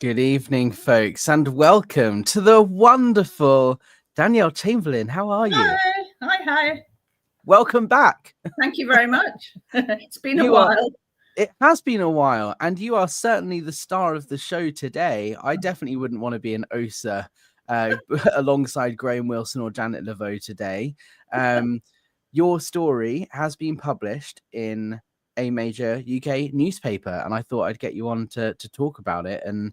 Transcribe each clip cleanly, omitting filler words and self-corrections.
Good evening, folks, and welcome to the wonderful Danielle Chamberlin. How are you? Hi. Welcome back. Thank you very much. It's been a while. It has been a while, and you are certainly the star of the show today. I definitely wouldn't want to be an OSA alongside Graham Wilson or Janet Laveau today. Your story has been published in a major UK newspaper, and I thought I'd get you on to talk about it and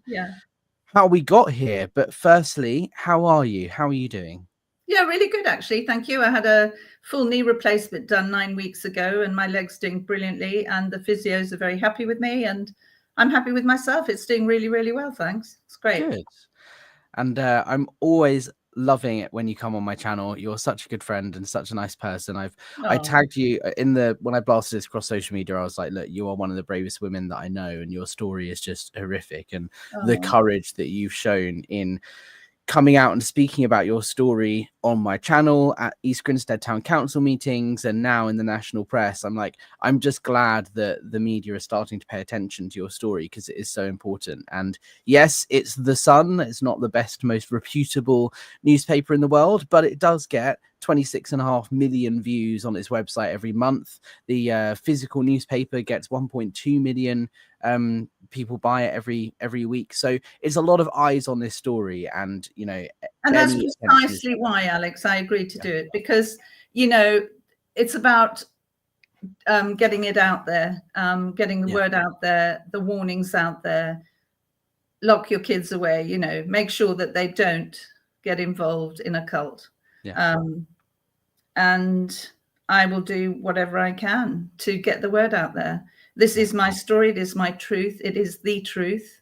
how we got here. But firstly, how are you? How are you doing? Yeah, really good, actually. Thank you. I had a full knee replacement done 9 weeks ago, and my leg's doing brilliantly, and the physios are very happy with me, and I'm happy with myself. It's doing really, really well, thanks. It's great. Good. And I'm always loving it when you come on my channel. You're such a good friend and such a nice person. I tagged you in when I blasted this across social media. I was like, look, you are one of the bravest women that I know, and your story is just horrific, and the courage that you've shown in coming out and speaking about your story on my channel at East Grinstead Town Council meetings and now in the national press. I'm just glad that the media is starting to pay attention to your story, because it is so important. And yes, it's The Sun. It's not the best, most reputable newspaper in the world, but it does get 26.5 million views on its website every month. The physical newspaper gets 1.2 million people buy it every week, so it's a lot of eyes on this story. And and that's precisely why, Alex, I agreed to do it, because it's about getting it out there, getting the word out there, the warnings out there. Lock your kids away, make sure that they don't get involved in a cult. And I will do whatever I can to get the word out there. This is my story. It is my truth. It is the truth.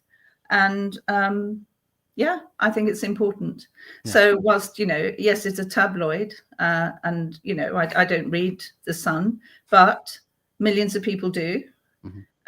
And I think it's important. So whilst, yes, it's a tabloid, and, I don't read The Sun, but millions of people do.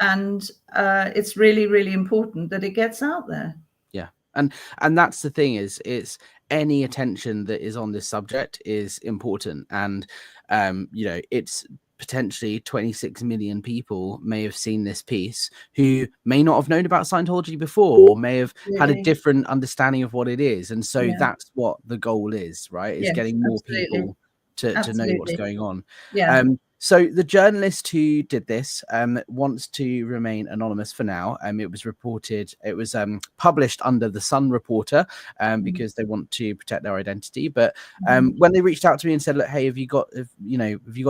And it's really, really important that it gets out there. Yeah. And that's the thing, is it's any attention that is on this subject is important. And, it's potentially 26 million people may have seen this piece who may not have known about Scientology before, or may have had a different understanding of what it is. And so that's what the goal is, right? Is getting more people to know what's going on. So the journalist who did this wants to remain anonymous for now. It was published under the Sun reporter because they want to protect their identity. But when they reached out to me and said, look, hey, have you got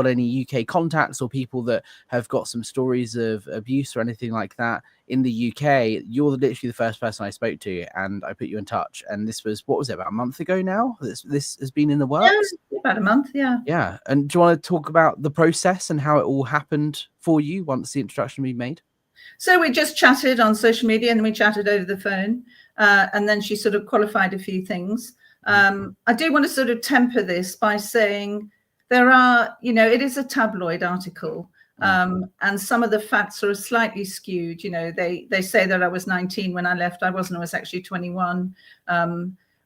any UK contacts or people that have got some stories of abuse or anything like that in the UK, you're literally the first person I spoke to, and I put you in touch. And this was, what was it, about a month ago now? This has been in the works? Yeah, about a month, Yeah. And do you want to talk about the process and how it all happened for you once the introduction was made? So we just chatted on social media, and we chatted over the phone, and then she sort of qualified a few things. I do want to sort of temper this by saying there are, it is a tabloid article. And some of the facts are slightly skewed. They say that I was 19 when I left. I wasn't. I was actually 21.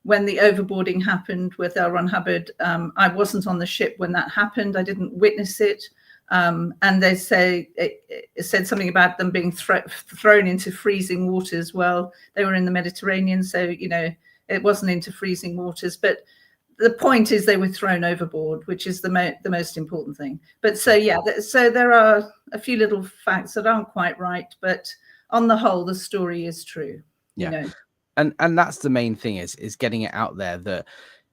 When the overboarding happened with L. Ron Hubbard, I wasn't on the ship when that happened. I didn't witness it. And they say it said something about them being thrown into freezing waters. Well, they were in the Mediterranean, so it wasn't into freezing waters. But the point is they were thrown overboard, which is the most important thing. But so there are a few little facts that aren't quite right, but on the whole, the story is true. And that's the main thing, is getting it out there, that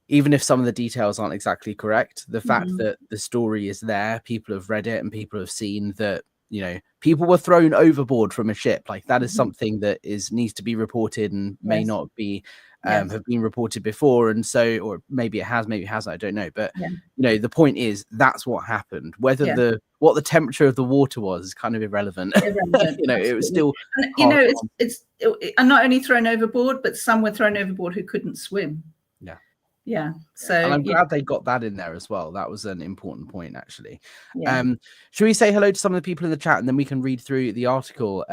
even if some of the details aren't exactly correct, the fact that the story is there, people have read it, and people have seen that people were thrown overboard from a ship. Like, that is something that needs to be reported and may not be have been reported before. And so, or maybe it has, maybe it hasn't, I don't know. But the point is, that's what happened. Whether what the temperature of the water was is kind of irrelevant. It was still it's not only thrown overboard, but some were thrown overboard who couldn't swim. So, and I'm glad they got that in there as well. That was an important point, actually. Should we say hello to some of the people in the chat, and then we can read through the article?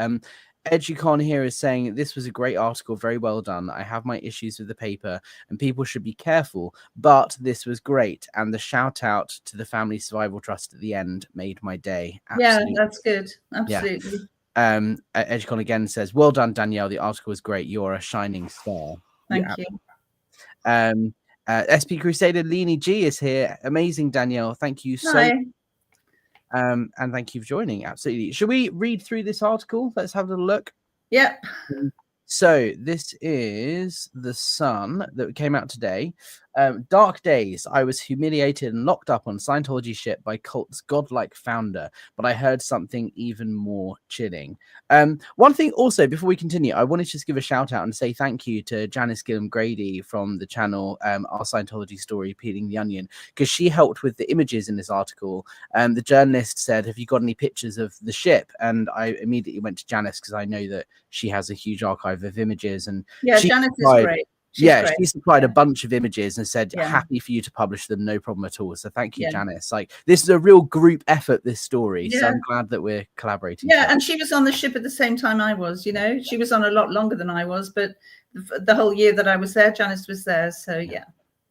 Educon here is saying, this was a great article, very well done. I have my issues with the paper and people should be careful, but this was great. And the shout out to the Family Survival Trust at the end made my day. Absolutely. Yeah, that's good. Absolutely. Edgecon again says, well done, Danielle. The article was great. You're a shining star. Thank you. SP Crusader Leanie G is here. Amazing, Danielle. Thank you so much. And thank you for joining. Absolutely. Should we read through this article? Let's have a little look. Yep. So this is The Sun that came out today. Dark days. I was humiliated and locked up on Scientology ship by cult's godlike founder, but I heard something even more chilling. One thing also, before we continue, I wanted to just give a shout out and say thank you to Janice Gillum Grady from the channel Our Scientology Story, Peeling the Onion, because she helped with the images in this article. The journalist said, have you got any pictures of the ship? And I immediately went to Janice because I know that she has a huge archive of images. And Janice is great. She supplied a bunch of images and said, happy for you to publish them, no problem at all. So thank you, Janice. Like, this is a real group effort, this story. So I'm glad that we're collaborating. Yeah, and she was on the ship at the same time I was, you know. She was on a lot longer than I was, but the whole year that I was there, Janice was there. So, yeah.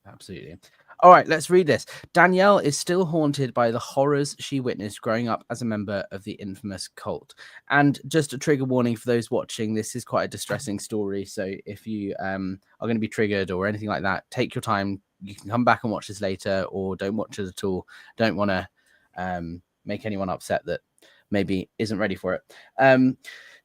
Absolutely. All right, let's read this. Danielle is still haunted by the horrors she witnessed growing up as a member of the infamous cult. And just a trigger warning for those watching, this is quite a distressing story. So if you are going to be triggered or anything like that, take your time. You can come back and watch this later, or don't watch it at all. Don't want to make anyone upset that maybe isn't ready for it.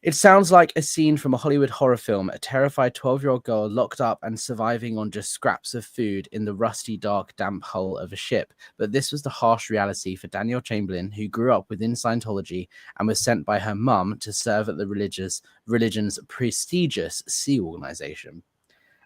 It sounds like a scene from a Hollywood horror film, a terrified 12-year-old girl locked up and surviving on just scraps of food in the rusty, dark, damp hull of a ship. But this was the harsh reality for Danielle Chamberlin, who grew up within Scientology and was sent by her mum to serve at the religion's prestigious sea organization.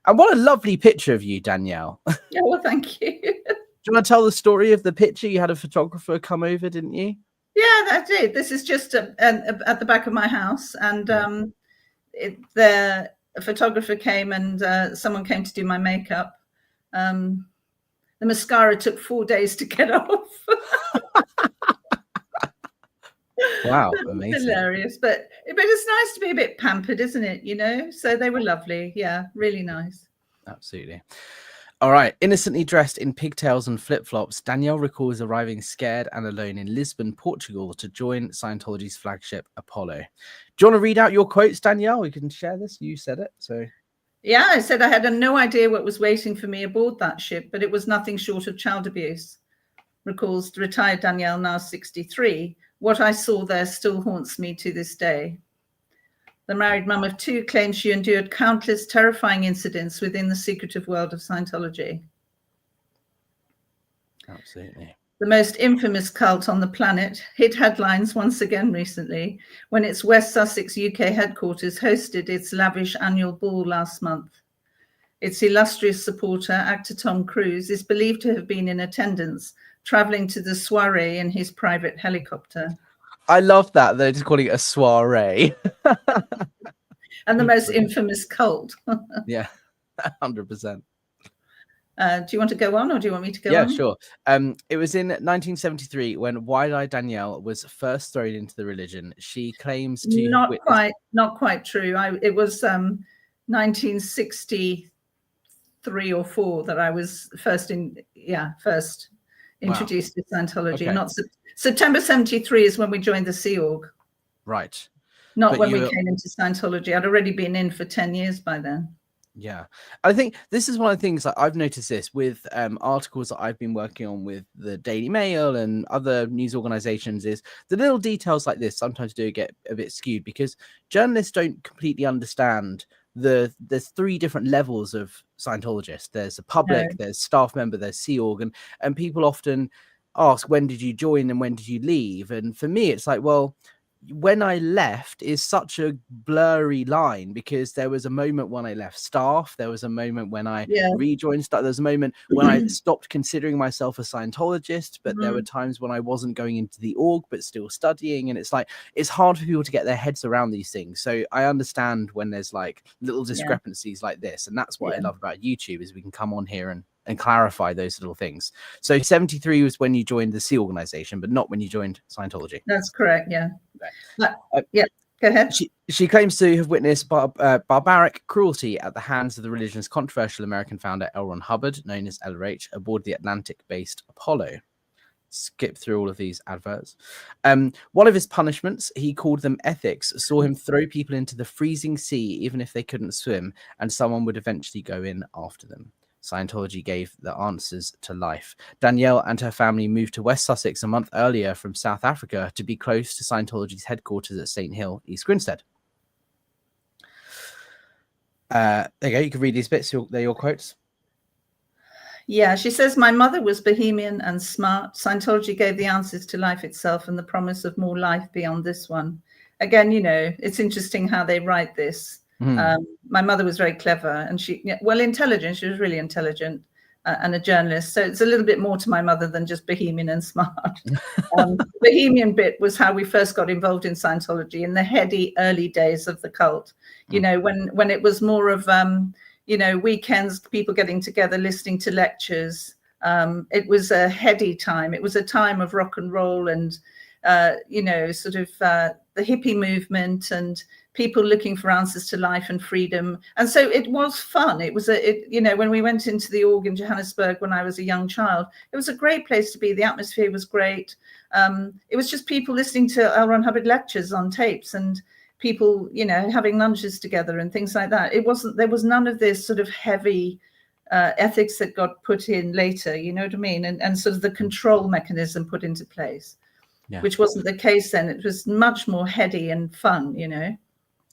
And what a lovely picture of you, Danielle. Yeah, well, thank you. Do you want to tell the story of the picture? You had a photographer come over, didn't you? Yeah, that's it. This is just at the back of my house, and the photographer came and someone came to do my makeup. The mascara took 4 days to get off. Wow, amazing. Hilarious, but it's nice to be a bit pampered, isn't it? You know, so they were lovely. Yeah, really nice. Absolutely. All right. Innocently dressed in pigtails and flip-flops, Danielle recalls arriving scared and alone in Lisbon, Portugal, to join Scientology's flagship, Apollo. Do you want to read out your quotes, Danielle? We can share this. You said it. So, yeah, I said I had no idea what was waiting for me aboard that ship, but it was nothing short of child abuse. Recalls retired Danielle, now 63. What I saw there still haunts me to this day. The married mum of two claims she endured countless terrifying incidents within the secretive world of Scientology. Absolutely. The most infamous cult on the planet hit headlines once again recently when its West Sussex UK headquarters hosted its lavish annual ball last month. Its illustrious supporter, actor Tom Cruise, is believed to have been in attendance, travelling to the soiree in his private helicopter. I love that. They're just calling it a soiree. And the most infamous cult. Yeah, 100%. Do you want to go on, or do you want me to go on? Yeah, sure. It was in 1973 when Wide-Eyed Danielle was first thrown into the religion. She claims to not quite true. It was 1963 or 4 that I was first introduced to Scientology. Okay. Not September 73 is when we joined the Sea Org. Right. Not when we came into Scientology. I'd already been in for 10 years by then. Yeah, I think this is one of the things that I've noticed this with articles that I've been working on with the Daily Mail and other news organizations, is the little details like this sometimes do get a bit skewed because journalists don't completely understand there's 3 different levels of Scientologists. There's a public, there's staff member, there's Sea Org, and people often ask, when did you join and when did you leave? And for me, it's like, well, when I left is such a blurry line because there was a moment when I left staff, there was a moment when I rejoined staff, there's a moment when I stopped considering myself a Scientologist, but there were times when I wasn't going into the org but still studying, and it's like it's hard for people to get their heads around these things. So I understand when there's like little discrepancies like this, and that's what I love about YouTube is we can come on here and clarify those little things. So 73 was when you joined the Sea organization, but not when you joined Scientology. That's correct. Yeah. Go ahead. She claims to have witnessed barbaric cruelty at the hands of the religion's controversial American founder L. Ron Hubbard, known as LRH, aboard the Atlantic-based Apollo. skip through all of these adverts. One of his punishments, he called them ethics, saw him throw people into the freezing sea even if they couldn't swim, and someone would eventually go in after them. Scientology gave the answers to life. Danielle and her family moved to West Sussex a month earlier from South Africa to be close to Scientology's headquarters at St. Hill, East Grinstead. There you go. You can read these bits. They're your quotes. Yeah, she says, my mother was bohemian and smart. Scientology gave the answers to life itself and the promise of more life beyond this one. Again, you know, it's interesting how they write this. My mother was very clever and intelligent. She was really intelligent and a journalist. So it's a little bit more to my mother than just bohemian and smart. The bohemian bit was how we first got involved in Scientology in the heady early days of the cult. You know, when it was more of, you know, weekends, people getting together, listening to lectures. It was a heady time. It was a time of rock and roll and, you know, sort of the hippie movement and people looking for answers to life and freedom. And so it was fun. It was, you know, when we went into the org in Johannesburg when I was a young child, it was a great place to be. The atmosphere was great. It was just people listening to L. Ron Hubbard lectures on tapes and people, you know, having lunches together and things like that. There was none of this sort of heavy ethics that got put in later, you know what I mean? And sort of the control mechanism put into place, which wasn't the case then. It was much more heady and fun, you know?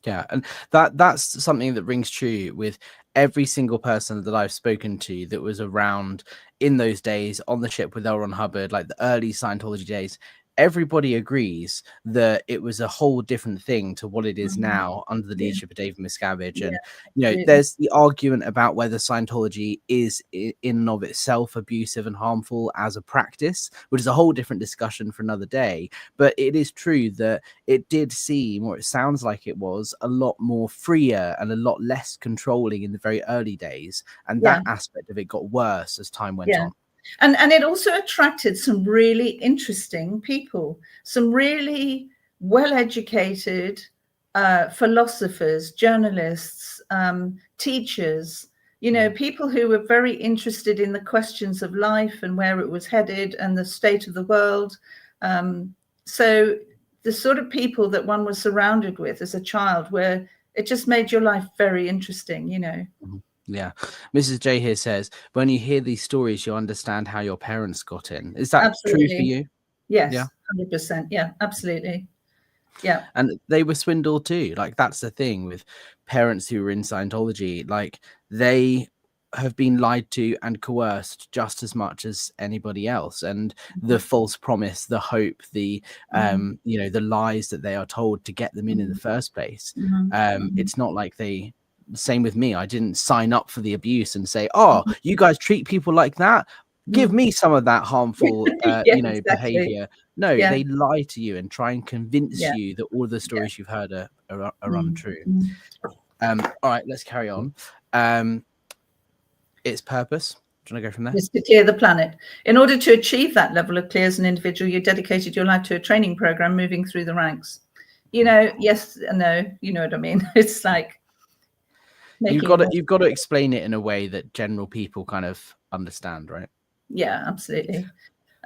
Yeah, and that's something that rings true with every single person that I've spoken to that was around in those days on the ship with L. Ron Hubbard, like the early Scientology days. Everybody agrees that it was a whole different thing to what it is now under the leadership of David Miscavige. And, you know, there's the argument about whether Scientology is in and of itself abusive and harmful as a practice, which is a whole different discussion for another day. But it is true that it did seem, or it sounds like it was, a lot more freer and a lot less controlling in the very early days. And that aspect of it got worse as time went on. And it also attracted some really interesting people, some really well-educated philosophers, journalists, teachers, you know, people who were very interested in the questions of life and where it was headed and the state of the world. So the sort of people that one was surrounded with as a child, where it just made your life very interesting, you know. Yeah. Mrs. J here says, when you hear these stories, you understand how your parents got in. Is that true for you? Yes, yeah. 100%. Yeah, absolutely. Yeah. And they were swindled too. Like, that's the thing with parents who were in Scientology. Like, they have been lied to and coerced just as much as anybody else. And the false promise, the hope, the you know, the lies that they are told to get them in the first place. It's not like they... Same with me. I didn't sign up for the abuse and say, oh, you guys treat people like that, give me some of that harmful you know, behavior. No, they lie to you and try and convince you that all the stories you've heard are untrue. All right, let's carry on. Its purpose, do you want to go from there? Is to clear the planet. In order to achieve that level of clear as an individual, you dedicated your life to a training program moving through the ranks. You know, yes and no, you know what I mean? It's like you've got to explain it in a way that general people kind of understand, right? Yeah, absolutely.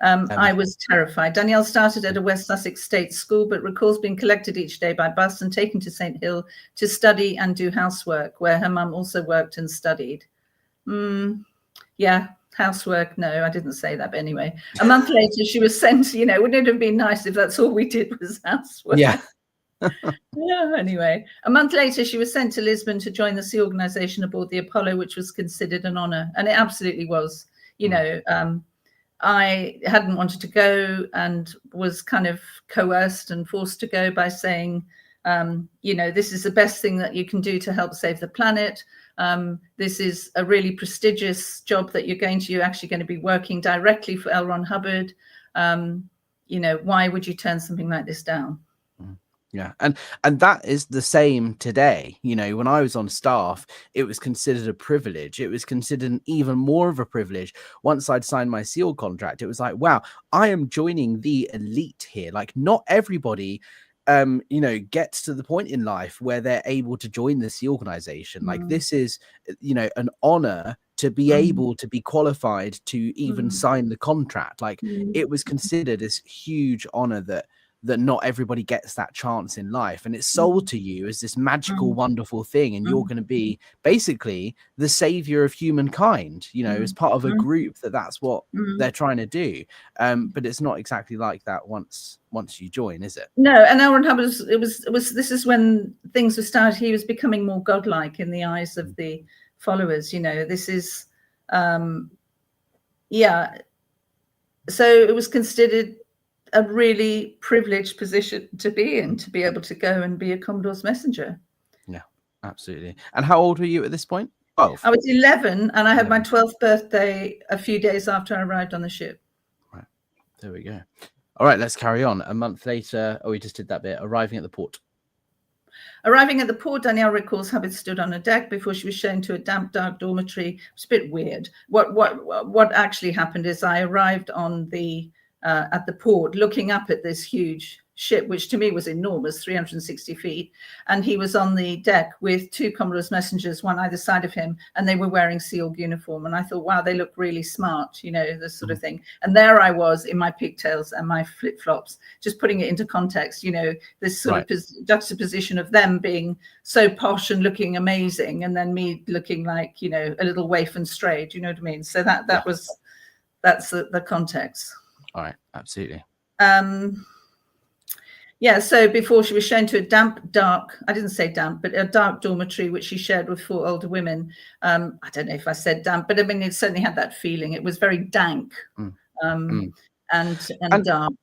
I was terrified. Danielle started at a West Sussex state school, but recalls being collected each day by bus and taken to St. Hill to study and do housework, where her mum also worked and studied. Yeah, housework. No, I didn't say that. But anyway, a month later, she was sent, you know, wouldn't it have been nice if that's all we did was housework? Yeah. Yeah, anyway, a month later, she was sent to Lisbon to join the sea organization aboard the Apollo, which was considered an honor. And it absolutely was. You know, I hadn't wanted to go and was kind of coerced and forced to go by saying, you know, this is the best thing that you can do to help save the planet. This is a really prestigious job that you're actually going to be working directly for L. Ron Hubbard. You know, why would you turn something like this down? Yeah, and that is the same today. You know, when I was on staff, it was considered a privilege. It was considered even more of a privilege. Once I'd signed my SEAL contract, it was like, wow, I am joining the elite here. Like, not everybody, you know, gets to the point in life where they're able to join the SEAL organization. Like, this is, you know, an honor to be able to be qualified to even sign the contract. Like it was considered this huge honor that not everybody gets that chance in life, and it's sold to you as this magical, wonderful thing, and you're going to be basically the savior of humankind, you know, as part of a group that's what they're trying to do. But it's not exactly like that once you join, is it? No. And Aaron Hubbard was this is when things were started. He was becoming more godlike in the eyes of the followers, you know. This is so it was considered a really privileged position to be in, to be able to go and be a Commodore's messenger. Yeah, absolutely. And how old were you at this point? 12. I was 11, and I had my 12th birthday a few days after I arrived on the ship. Right, there we go. All right, let's carry on. A month later, we just did that bit. Arriving at the port. Arriving at the port, Danielle recalls having stood on a deck before she was shown to a damp, dark dormitory. It was a bit weird. What actually happened is I arrived on the at the port, looking up at this huge ship, which to me was enormous, 360 feet. And he was on the deck with two Commodore's messengers, one either side of him, and they were wearing Sea Org uniform. And I thought, wow, they look really smart, you know, this sort of thing. And there I was in my pigtails and my flip-flops, just putting it into context, you know, this sort of juxtaposition of them being so posh and looking amazing, and then me looking like, you know, a little waif and stray. Do you know what I mean? So that's the context. All right, absolutely. So before she was shown to a damp, dark, I didn't say damp, but a dark dormitory, which she shared with 4 older women. I don't know if I said damp, but I mean, it certainly had that feeling. It was very dank and dark.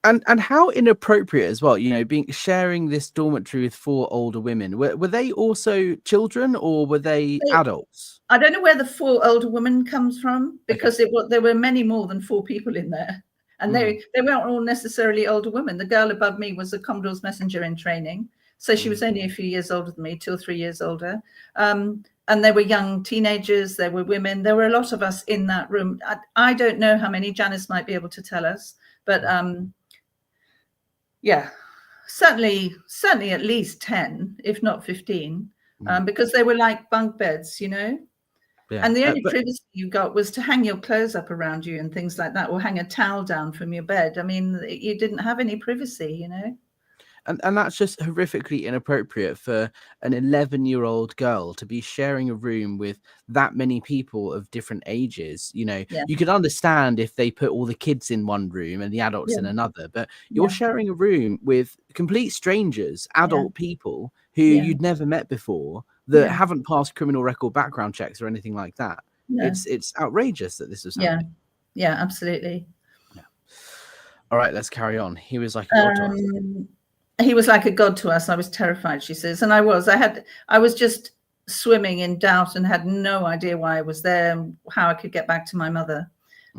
And how inappropriate as well, you know, sharing this dormitory with 4 older women. Were they also children, or were they adults? I don't know where the 4 older women comes from, because there were many more than 4 people in there. And they weren't all necessarily older women. The girl above me was a Commodore's messenger in training. So she was only a few years older than me, 2 or 3 years older. And there were young teenagers, there were women. There were a lot of us in that room. I don't know how many. Janice might be able to tell us. But certainly at least 10, if not 15, because they were like bunk beds, you know. Yeah. And the only privacy you got was to hang your clothes up around you and things like that, or hang a towel down from your bed. I mean, you didn't have any privacy, you know. And that's just horrifically inappropriate for an 11-year-old girl to be sharing a room with that many people of different ages. You know, you could understand if they put all the kids in one room and the adults in another, but you're sharing a room with complete strangers, adult people who you'd never met before, that haven't passed criminal record background checks or anything like that. It's outrageous that this was happening. Yeah, absolutely. Yeah. All right, let's carry on. He was like a god to us. He was like a god to us. I was terrified, she says, and I was just swimming in doubt and had no idea why I was there and how I could get back to my mother.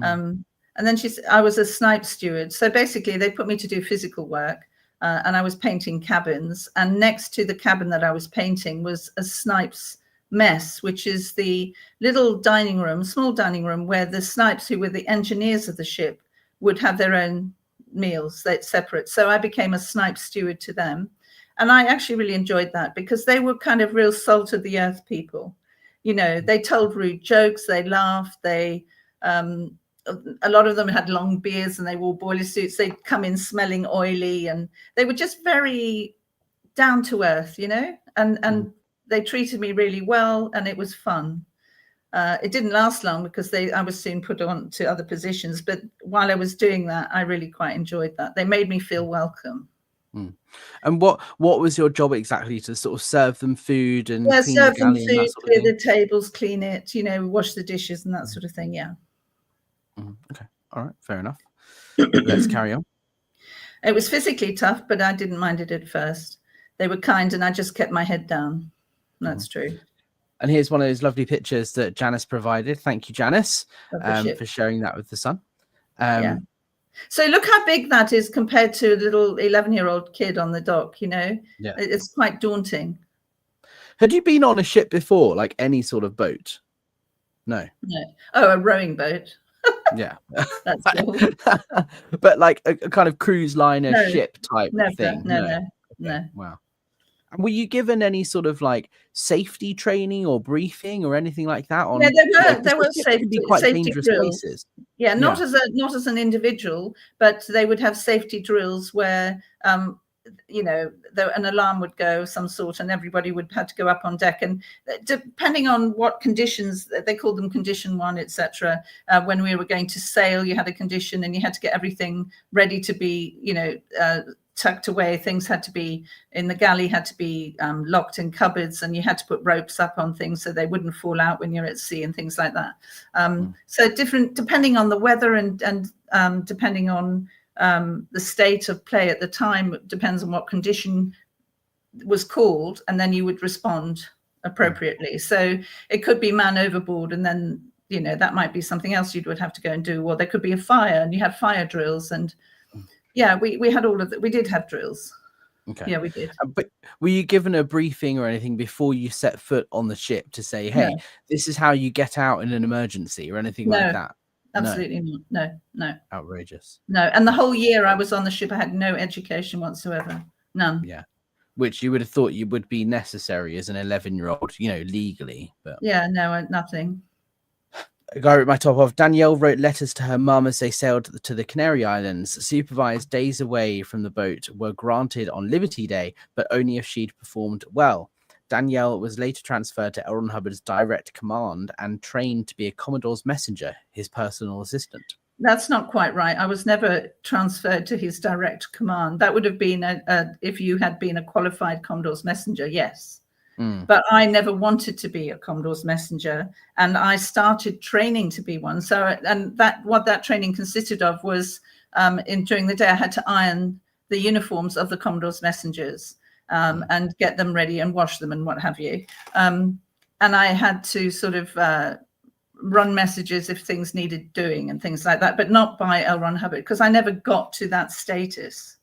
And then I was a snipe steward. So basically they put me to do physical work. And I was painting cabins, and next to the cabin that I was painting was a snipe's mess, which is the little dining room, small dining room, where the snipes, who were the engineers of the ship, would have their own meals, separate. So I became a snipe steward to them, and I actually really enjoyed that, because they were kind of real salt of the earth people. You know, they told rude jokes, they laughed, a lot of them had long beards and they wore boiler suits. They'd come in smelling oily, and they were just very down to earth, you know, and they treated me really well, and it was fun. It didn't last long, because I was soon put on to other positions. But while I was doing that, I really quite enjoyed that. They made me feel welcome. And what was your job exactly? To sort of serve them food and clean serve the galley them food, and that sort of clear thing? the tables, clean it, you know, wash the dishes and that sort of thing. Yeah. Okay. All right. Fair enough. Let's carry on. It was physically tough, but I didn't mind it at first. They were kind, and I just kept my head down. That's true. And here's one of those lovely pictures that Janice provided. Thank you, Janice, for sharing that with the sun. So look how big that is compared to a little 11-year-old kid on the dock, you know. It's quite daunting. Had you been on a ship before, like any sort of boat? No. Oh, a rowing boat. Yeah. That's cool. But like a kind of cruise liner ship type thing. No. Wow. Were you given any sort of like safety training or briefing or anything like that? On there were ships can be quite safety dangerous drills. places. Yeah, not as an individual, but they would have safety drills where an alarm would go of some sort, and everybody would have to go up on deck. And depending on what conditions, they called them condition 1, etc. When we were going to sail, you had a condition, and you had to get everything ready to be, tucked away. Things had to be in the galley, had to be locked in cupboards, and you had to put ropes up on things so they wouldn't fall out when you're at sea and things like that. So different, depending on the weather and depending on the state of play at the time, depends on what condition was called, and then you would respond appropriately. So it could be man overboard, and then that might be something else you would have to go and do, or there could be a fire, and you have fire drills. And we had all of that. We did have drills. Okay. Yeah, we did. But were you given a briefing or anything before you set foot on the ship to say, hey, this is how you get out in an emergency or anything like that? Absolutely not. No. Outrageous. No. And the whole year I was on the ship, I had no education whatsoever. None. Yeah. Which you would have thought you would be necessary as an 11-year-old, legally. But no, nothing. A guy wrote my top off. Danielle wrote letters to her mum as they sailed to the Canary Islands. Supervised days away from the boat were granted on Liberty Day, but only if she'd performed well. Danielle was later transferred to L. Ron Hubbard's direct command and trained to be a Commodore's messenger, his personal assistant. That's not quite right. I was never transferred to his direct command. That would have been if you had been a qualified Commodore's messenger, yes. But I never wanted to be a Commodore's messenger, and I started training to be one. So, and what that training consisted of was during the day I had to iron the uniforms of the Commodore's messengers and get them ready and wash them and what have you. And I had to sort of run messages if things needed doing and things like that, but not by L. Ron Hubbard, because I never got to that status.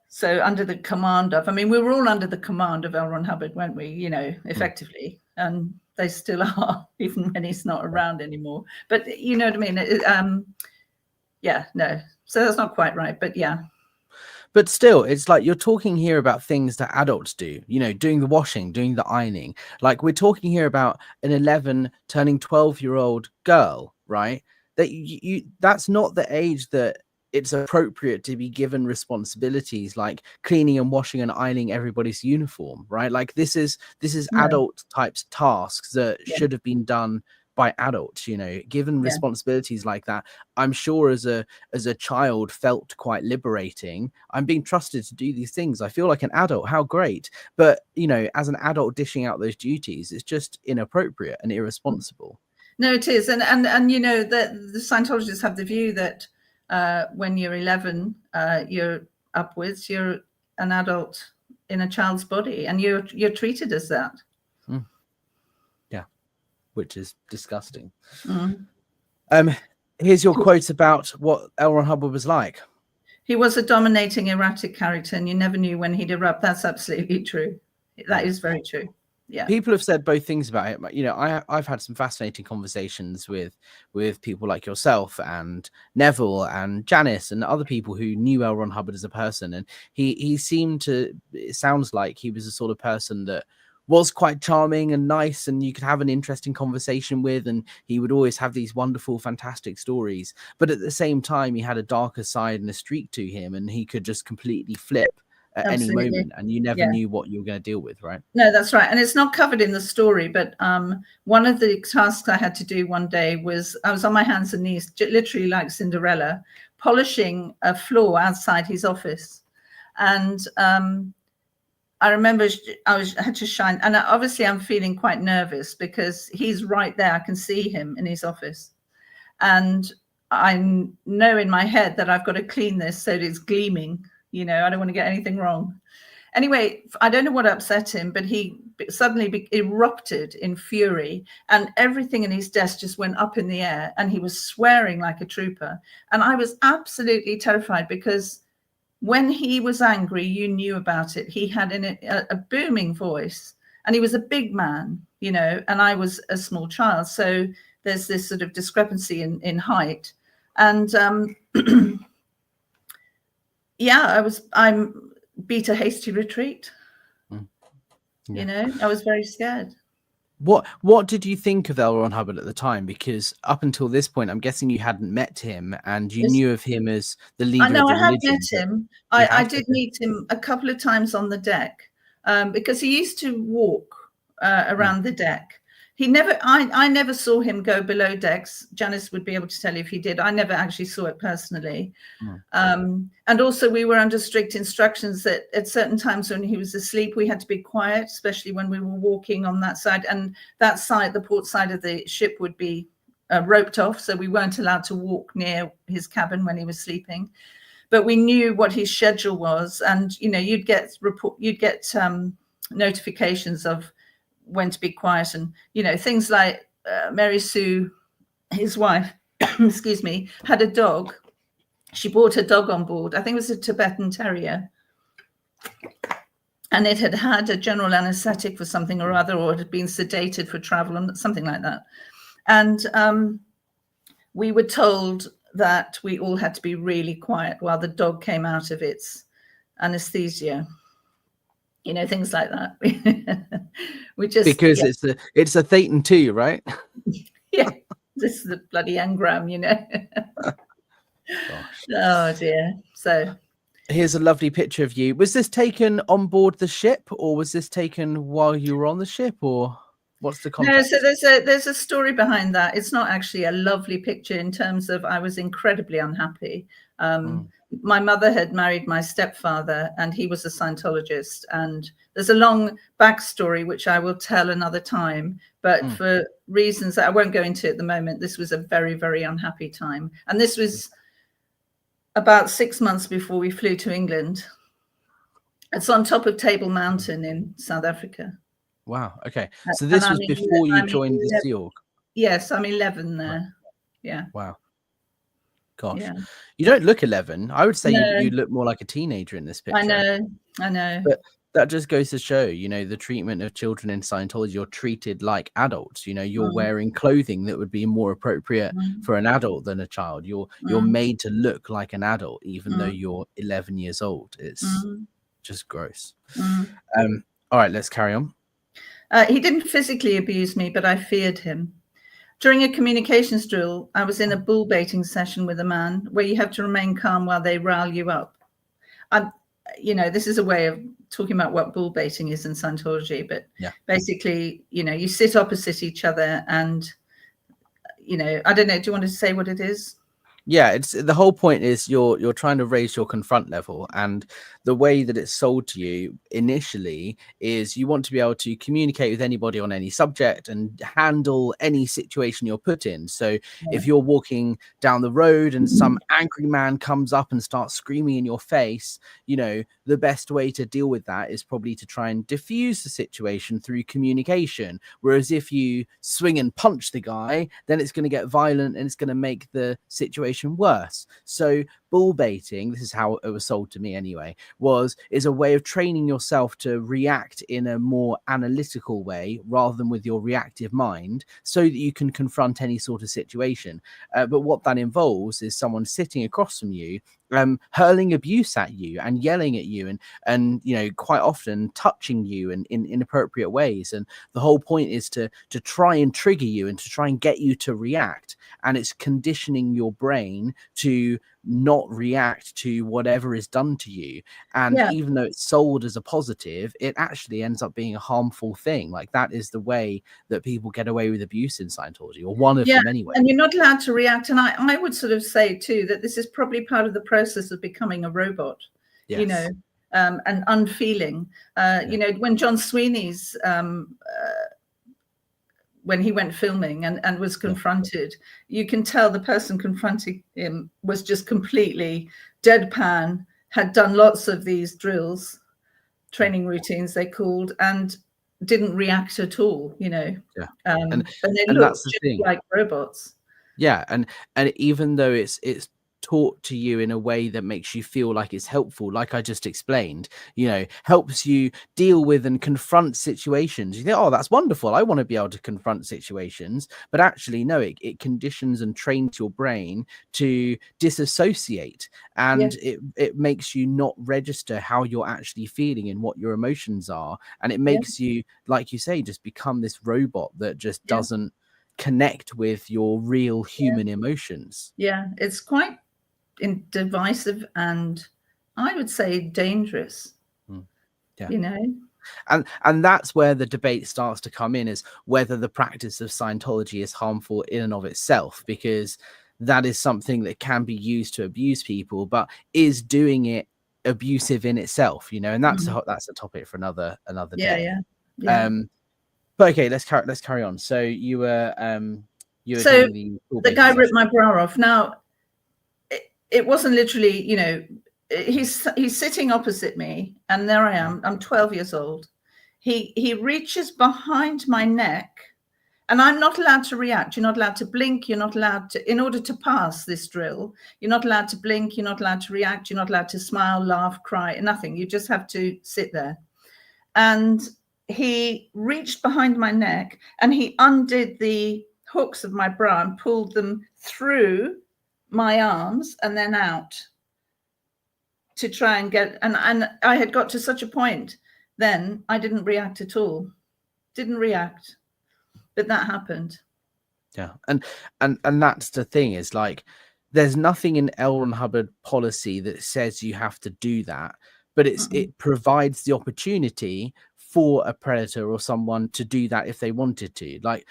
So under the command of, we were all under the command of L. Ron Hubbard, weren't we, effectively. And they still are, even when he's not around anymore. But you know what I mean? No. So that's not quite right, but yeah. But still, it's like you're talking here about things that adults do, doing the washing, doing the ironing. Like we're talking here about an 11 turning 12-year-old girl, right? That that's not the age that it's appropriate to be given responsibilities like cleaning and washing and ironing everybody's uniform, right? Like this is adult types tasks that should have been done by adults, given responsibilities like that. I'm sure as a child felt quite liberating. I'm being trusted to do these things. I feel like an adult. How great. But, as an adult dishing out those duties, it's just inappropriate and irresponsible. No, it is. And the Scientologists have the view that when you're 11, you're upwards, you're an adult in a child's body, and you're treated as that. Yeah, which is disgusting. Here's your quote about what L. Ron Hubbard was like. He was a dominating, erratic character, and you never knew when he'd erupt. That's absolutely true. That is very true. Yeah. People have said both things about it. I've had some fascinating conversations with people like yourself and Neville and Janice and other people who knew L. Ron Hubbard as a person. And he seemed to, it sounds like he was the sort of person that was quite charming and nice, and you could have an interesting conversation with, and he would always have these wonderful, fantastic stories. But at the same time, he had a darker side and a streak to him, and he could just completely flip at any moment, and you never knew what you were going to deal with, right? No, that's right. And it's not covered in the story, but one of the tasks I had to do one day was I was on my hands and knees, literally like Cinderella, polishing a floor outside his office. And I remember I had to shine, and obviously I'm feeling quite nervous because he's right there. I can see him in his office, and I know in my head that I've got to clean this so that it's gleaming. I don't want to get anything wrong. Anyway, I don't know what upset him, but he suddenly erupted in fury, and everything in his desk just went up in the air, and he was swearing like a trooper. And I was absolutely terrified because when he was angry, you knew about it. He had in it a booming voice, and he was a big man, and I was a small child. So there's this sort of discrepancy in height. And I beat a hasty retreat. Yeah. You know, I was very scared. What did you think of L. Ron Hubbard at the time? Because up until this point, I'm guessing you hadn't met him and you Yes. knew of him as the I leader know of the I have met religion. But him. you I have? did Okay. meet him a couple of times on the deck, because he used to walk around the deck. He never, I never saw him go below decks. Janice would be able to tell you if he did. I never actually saw it personally. And also we were under strict instructions that at certain times when he was asleep, we had to be quiet, especially when we were walking on that side. And that side, the port side of the ship, would be roped off. So we weren't allowed to walk near his cabin when he was sleeping. But we knew what his schedule was. And, you know, you'd get notifications of when to be quiet. And, you know, things like Mary Sue, his wife, excuse me, had a dog. She brought a dog on board. I think it was a Tibetan Terrier. And it had had a general anesthetic for something or other, or it had been sedated for travel and something like that. And we were told that we all had to be really quiet while the dog came out of its anesthesia. You know, things like that. We just, because it's a Thetan too, right? Yeah, this is the bloody engram, you know. Gosh. Oh dear. So here's a lovely picture of you. Was this taken on board the ship, or was this taken while you were on the ship, or what's the context? No, so there's a story behind that. It's not actually a lovely picture in terms of I was incredibly unhappy. My mother had married my stepfather, and he was a Scientologist. And there's a long backstory which I will tell another time. But for reasons that I won't go into at the moment, this was a very, very unhappy time. And this was about 6 months before we flew to England. It's on top of Table Mountain in South Africa. Wow. Okay. So this was before you joined the Sea Org. Yes, I'm 11 there. Right. Yeah. Wow. Gosh. Yeah. You don't look 11. I would say you look more like a teenager in this picture. I know. But that just goes to show, you know, the treatment of children in Scientology. You're treated like adults. You know, you're wearing clothing that would be more appropriate for an adult than a child. You're made to look like an adult, even though you're 11 years old. It's just gross. All right, let's carry on. He didn't physically abuse me, but I feared him. During a communications drill, I was in a bull baiting session with a man where you have to remain calm while they rile you up. You know, this is a way of talking about what bull baiting is in Scientology, but basically, you know, you sit opposite each other and, you know, I don't know, do you want to say what it is? Yeah, it's the whole point is you're trying to raise your confront level, and the way that it's sold to you initially is you want to be able to communicate with anybody on any subject and handle any situation you're put in. So if you're walking down the road and some angry man comes up and starts screaming in your face, you know, the best way to deal with that is probably to try and diffuse the situation through communication. Whereas if you swing and punch the guy, then it's going to get violent and it's going to make the situation worse. So bull baiting, this is how it was sold to me anyway, is a way of training yourself to react in a more analytical way rather than with your reactive mind, so that you can confront any sort of situation. But what that involves is someone sitting across from you, hurling abuse at you and yelling at you and you know, quite often touching you in inappropriate ways. And the whole point is to try and trigger you and to try and get you to react. And it's conditioning your brain to not react to whatever is done to you. And even though it's sold as a positive, it actually ends up being a harmful thing. Like, that is the way that people get away with abuse in Scientology, or one of them anyway. And you're not allowed to react. And I would sort of say too that this is probably part of the process of becoming a robot. You know, and unfeeling. You know, when John Sweeney's when he went filming and was confronted, you can tell the person confronting him was just completely deadpan, had done lots of these drills, training routines they called, and didn't react at all, you know. And they looked just like robots. Yeah, and even though it's taught to you in a way that makes you feel like it's helpful, like I just explained, you know, helps you deal with and confront situations. You think, oh, that's wonderful, I want to be able to confront situations. But actually, no, it conditions and trains your brain to disassociate, and it makes you not register how you're actually feeling and what your emotions are. And it makes you, like you say, just become this robot that just doesn't connect with your real human emotions. Yeah, it's quite divisive and I would say dangerous. You know, and that's where the debate starts to come in, is whether the practice of Scientology is harmful in and of itself, because that is something that can be used to abuse people, but is doing it abusive in itself, you know? And that's a topic for another day. But okay, let's carry on. So you were so doing the guy ripped my bra off. Now it wasn't literally, you know, he's sitting opposite me, and there I am. I'm 12 years old. He reaches behind my neck, and I'm not allowed to react. You're not allowed to blink. You're not allowed to, in order to pass this drill, you're not allowed to blink. You're not allowed to react. You're not allowed to smile, laugh, cry, nothing. You just have to sit there. And he reached behind my neck and he undid the hooks of my bra and pulled them through my arms and then out to try and get, and I had got to such a point then I didn't react at all. Didn't react. But that happened. Yeah. And that's the thing, is like, there's nothing in L. Ron Hubbard policy that says you have to do that, but it provides the opportunity for a predator or someone to do that if they wanted to. Like,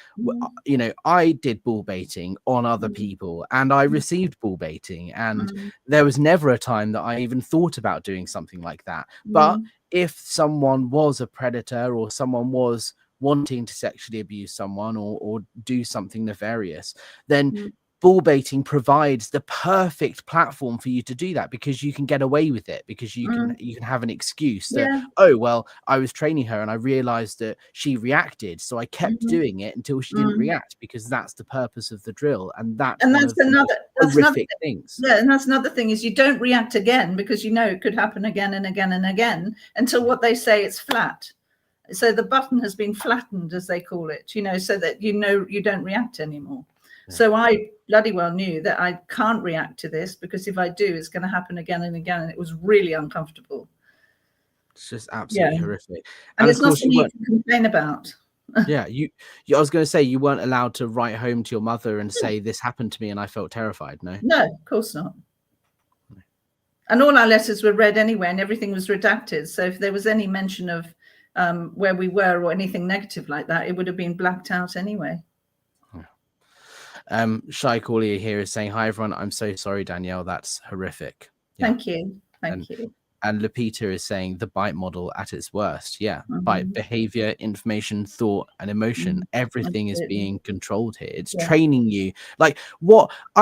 you know, I did bull baiting on other people, and I received bull baiting, and there was never a time that I even thought about doing something like that. But if someone was a predator, or someone was wanting to sexually abuse someone or do something nefarious, then bull baiting provides the perfect platform for you to do that, because you can get away with it, because you can have an excuse that, oh, well, I was training her and I realized that she reacted, so I kept doing it until she didn't react, because that's the purpose of the drill. And that's another horrific things. Yeah, and that's another thing, is you don't react again, because you know it could happen again and again and again until what they say it's flat. So the button has been flattened, as they call it, you know, so that you know you don't react anymore. So I bloody well knew that I can't react to this, because if I do, it's going to happen again and again. And it was really uncomfortable. It's just absolutely horrific. And it's not something you can complain about. Yeah, I was going to say, you weren't allowed to write home to your mother and say, this happened to me and I felt terrified. No, of course not. And all our letters were read anyway, and everything was redacted. So if there was any mention of where we were or anything negative like that, it would have been blacked out anyway. Shy Corley here is saying, hi everyone, I'm so sorry, Danielle, that's horrific. Thank you. Thank you. And Lupita is saying, the bite model at its worst. Bite behavior, information, thought, and emotion. Everything is being controlled here. It's training you. Like,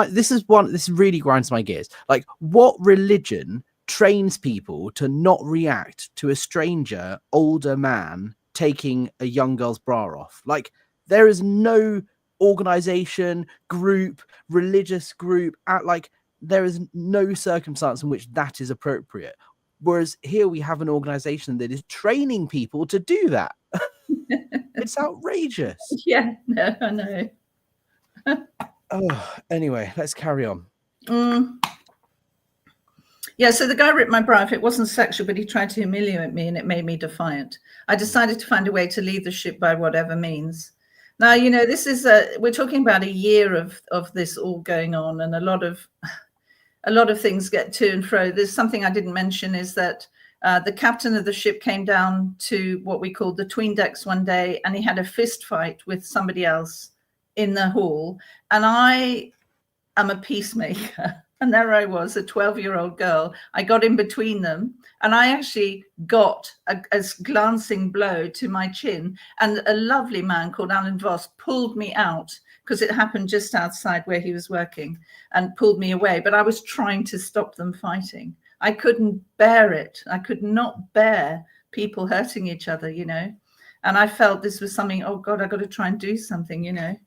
this really grinds my gears. Like, what religion trains people to not react to a stranger, older man taking a young girl's bra off? Like, there is no organization, group, religious group, there is no circumstance in which that is appropriate. Whereas here we have an organization that is training people to do that. It's outrageous. Yeah, no, I know. Anyway, let's carry on. Yeah, so the guy ripped my bra off. It wasn't sexual, but he tried to humiliate me, and it made me defiant. I decided to find a way to leave the ship by whatever means. Now, you know, this is we're talking about a year of this all going on, and a lot of things get to and fro. There's something I didn't mention, is that the captain of the ship came down to what we called the tween decks one day, and he had a fist fight with somebody else in the hall. And I am a peacemaker. And there I was, a 12-year-old girl. I got in between them, and I actually got a glancing blow to my chin. And a lovely man called Alan Voss pulled me out, because it happened just outside where he was working, and pulled me away. But I was trying to stop them fighting. I couldn't bear it. I could not bear people hurting each other, you know. And I felt this was something, oh God, I got to try and do something, you know.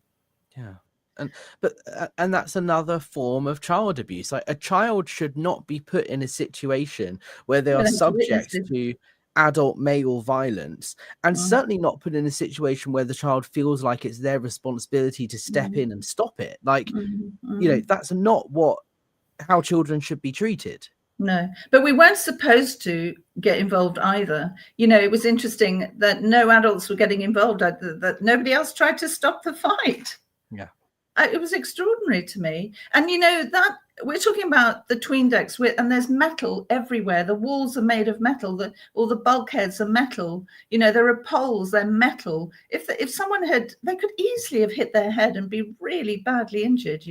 Yeah. And that's another form of child abuse. Like, a child should not be put in a situation where they But are I have to witness subject it. to adult male violence, and certainly not put in a situation where the child feels like it's their responsibility to step in and stop it. Like, that's not how children should be treated. No, but we weren't supposed to get involved either. It was interesting that no adults were getting involved, that nobody else tried to stop the fight. Yeah. It was extraordinary to me. And that we're talking about the tween decks, and there's metal everywhere. The walls are made of metal. All the bulkheads are metal. There are poles. They're metal. If someone they could easily have hit their head and be really badly injured.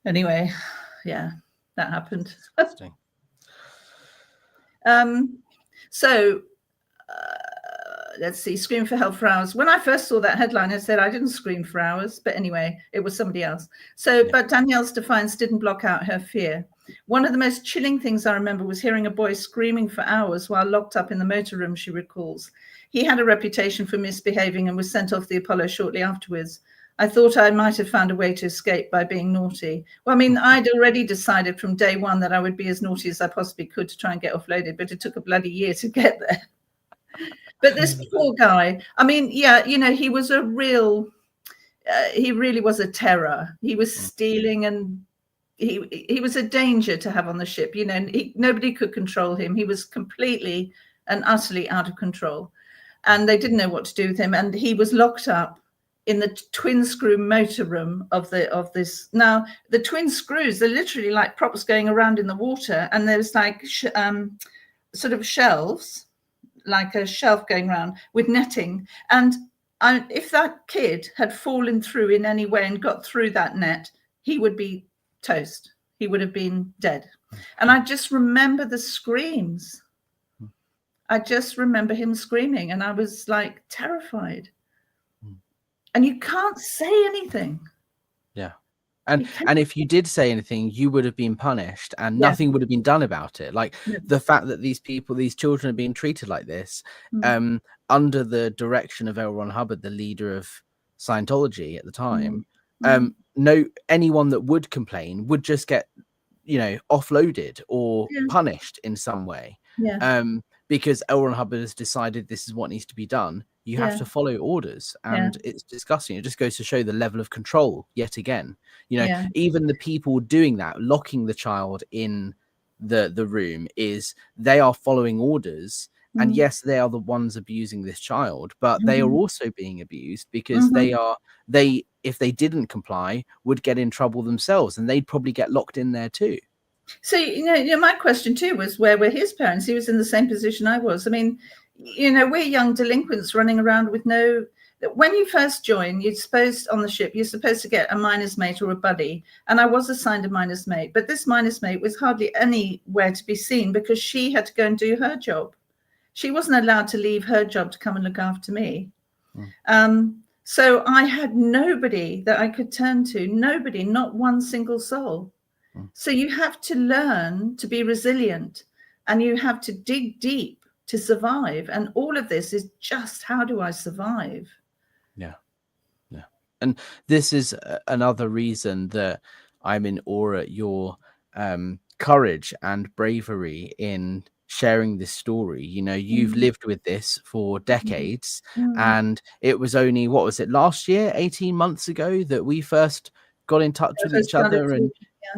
Anyway, yeah, that happened. So. Let's see, scream for help for hours. When I first saw that headline, I said I didn't scream for hours, but anyway, it was somebody else. But Danielle's defiance didn't block out her fear. One of the most chilling things I remember was hearing a boy screaming for hours while locked up in the motor room, she recalls. He had a reputation for misbehaving and was sent off the Apollo shortly afterwards. I thought I might have found a way to escape by being naughty. Well, I mean, I'd already decided from day one that I would be as naughty as I possibly could to try and get offloaded, but it took a bloody year to get there. But this poor guy, I mean, he was he really was a terror. He was stealing, and he was a danger to have on the ship. Nobody could control him. He was completely and utterly out of control, and they didn't know what to do with him. And he was locked up in the twin screw motor room of this. Now, the twin screws, they're literally like props going around in the water, and there's like sort of shelves, like a shelf going around with netting. And if that kid had fallen through in any way and got through that net, he would be toast. He would have been dead. And I just remember the screams. I just remember him screaming, and I was like terrified. And you can't say anything. Yeah. And if you did say anything, you would have been punished, and nothing would have been done about it. Like, the fact that these children are being treated like this, under the direction of L. Ron Hubbard, the leader of Scientology at the time, anyone that would complain would just get, offloaded or punished in some way. Because L. Ron Hubbard has decided this is what needs to be done. You have to follow orders, and it's disgusting. It just goes to show the level of control yet again. Even the people doing that, locking the child in the room, they are following orders. And yes, they are the ones abusing this child, but they are also being abused because if they didn't comply, would get in trouble themselves, and they'd probably get locked in there too. So, my question too was, where were his parents? He was in the same position I was. I mean, we're young delinquents running around with when you first join, you're supposed to get a miner's mate or a buddy. And I was assigned a miner's mate, but this miner's mate was hardly anywhere to be seen because she had to go and do her job. She wasn't allowed to leave her job to come and look after me. So I had nobody that I could turn to, nobody, not one single soul. So you have to learn to be resilient, and you have to dig deep to survive. And all of this is just, how do I survive? Yeah. And this is another reason that I'm in awe at your courage and bravery in sharing this story. You've lived with this for decades, and it was only, what was it, last year, 18 months ago, that we first got in touch with each other, and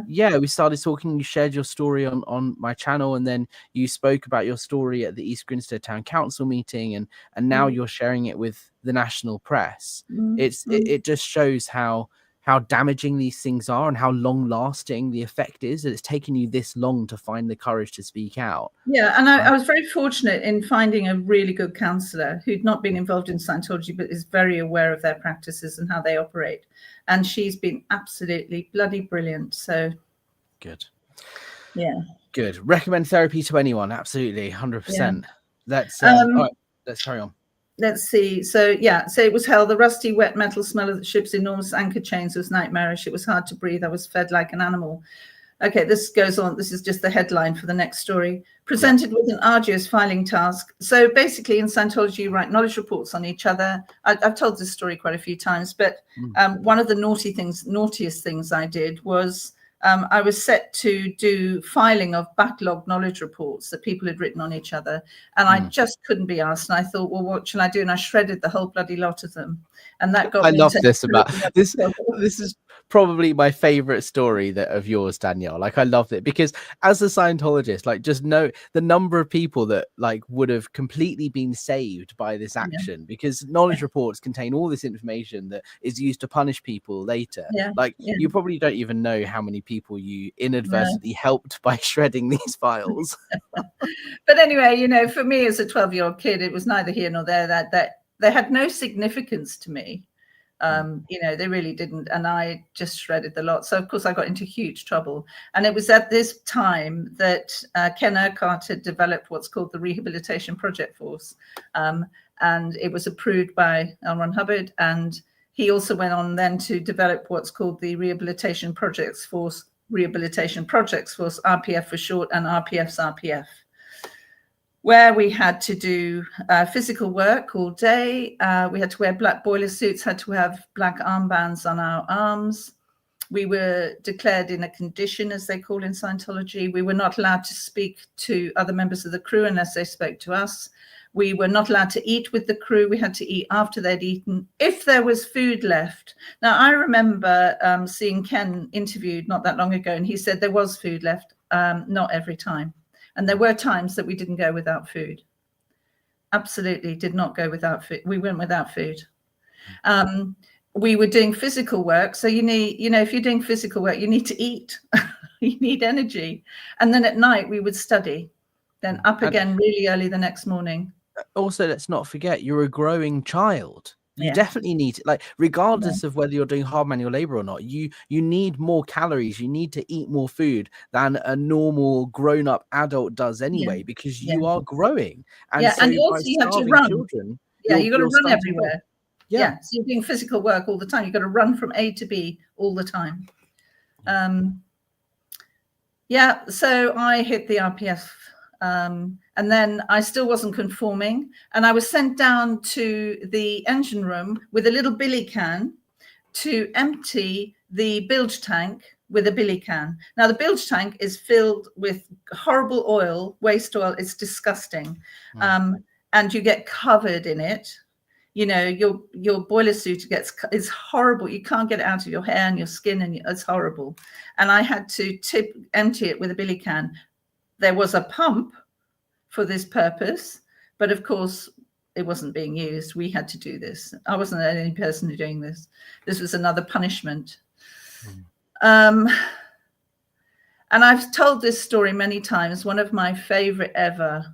we started talking. You shared your story on my channel, and then you spoke about your story at the East Grinstead Town Council meeting, and now you're sharing it with the national press. It just shows how damaging these things are and how long lasting the effect is, that it's taken you this long to find the courage to speak out. And I was very fortunate in finding a really good counsellor who'd not been involved in Scientology, but is very aware of their practices and how they operate. And she's been absolutely bloody brilliant. So good. Yeah. Good. Recommend therapy to anyone. Absolutely. 100%. Let's all right, let's carry on. Let's see. So it was hell. The rusty, wet metal smell of the ship's enormous anchor chains was nightmarish. It was hard to breathe. I was fed like an animal. Okay, this goes on. This is just the headline for the next story. Presented with an arduous filing task. So basically in Scientology, you write knowledge reports on each other. I've told this story quite a few times, but one of the naughtiest things I did was I was set to do filing of backlog knowledge reports that people had written on each other. And I just couldn't be asked. And I thought, well, what shall I do? And I shredded the whole bloody lot of them. And that got me love into this about this. This is probably my favorite story of yours, Danielle. Like, I loved it because as a Scientologist, like, just know the number of people that like would have completely been saved by this action, because knowledge reports contain all this information that is used to punish people later. You probably don't even know how many people you inadvertently helped by shredding these files. But anyway, you know, for me as a 12-year-old kid, it was neither here nor there. That they had no significance to me. You know, they really didn't. And I just shredded the lot. So, of course, I got into huge trouble. And it was at this time that Ken Urquhart had developed what's called the Rehabilitation Project Force. And it was approved by L. Ron Hubbard. And he also went on then to develop what's called the Rehabilitation Projects Force, RPF for short, and RPF's RPF, where we had to do physical work all day. We had to wear black boiler suits, had to have black armbands on our arms. We were declared in a condition, as they call in Scientology. We were not allowed to speak to other members of the crew unless they spoke to us. We were not allowed to eat with the crew. We had to eat after they'd eaten, if there was food left. Now, I remember seeing Ken interviewed not that long ago, and he said there was food left, not every time. And there were times that we didn't go without food. Absolutely did not go without food. We went without food. We were doing physical work. So you need, you know, if you're doing physical work, you need to eat. You need energy. And then at night we would study. Then up again really early the next morning. Also, let's not forget, you're a growing child. You definitely need to, like, regardless of whether you're doing hard manual labor or not, you need more calories. You need to eat more food than a normal grown-up adult does anyway, because you are growing. And so and also you have to run. Children, you got to run everywhere. Yeah. So you're doing physical work all the time. You've got to run from A to B all the time. So I hit the RPF. And then I still wasn't conforming, and I was sent down to the engine room with a little billy can to empty the bilge tank with a billy can. Now the bilge tank is filled with horrible oil, waste oil. It's disgusting. And you get covered in it. You know, your boiler suit is horrible. You can't get it out of your hair and your skin, and it's horrible. And I had to empty it with a billy can. There was a pump for this purpose, but of course it wasn't being used. We had to do this. I wasn't the only person doing this. This was another punishment. And I've told this story many times. One of my favorite ever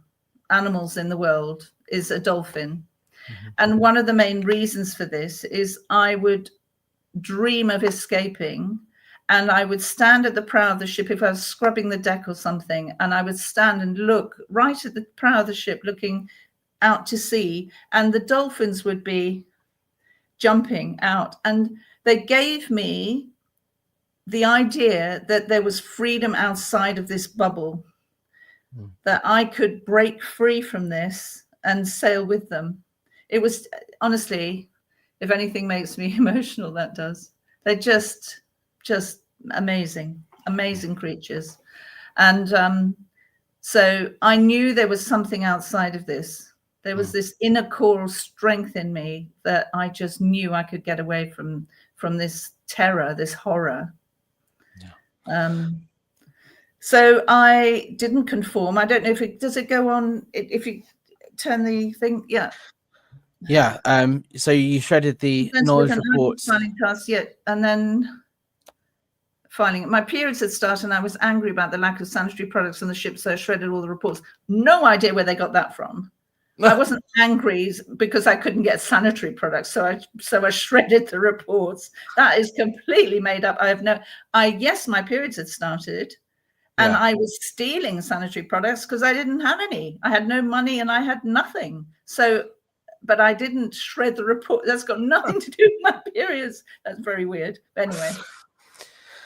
animals in the world is a dolphin. And one of the main reasons for this is I would dream of escaping. And I would stand at the prow of the ship if I was scrubbing the deck or something, and I would stand and look right at the prow of the ship, looking out to sea, and the dolphins would be jumping out. And they gave me the idea that there was freedom outside of this bubble, that I could break free from this and sail with them. It was, honestly, if anything makes me emotional, that does. They're just amazing creatures. And so I knew there was something outside of this. There was this inner core strength in me that I just knew I could get away from this terror, this horror. So I didn't conform. I don't know if does it go on if you turn the thing? So you shredded the knowledge reports, and then filing. My periods had started, and I was angry about the lack of sanitary products on the ship, so I shredded all the reports. No idea where they got that from. I wasn't angry because I couldn't get sanitary products, so I shredded the reports. That is completely made up. Yes, my periods had started, and I was stealing sanitary products because I didn't have any. I had no money and I had nothing. So, but I didn't shred the report. That's got nothing to do with my periods. That's very weird. But anyway.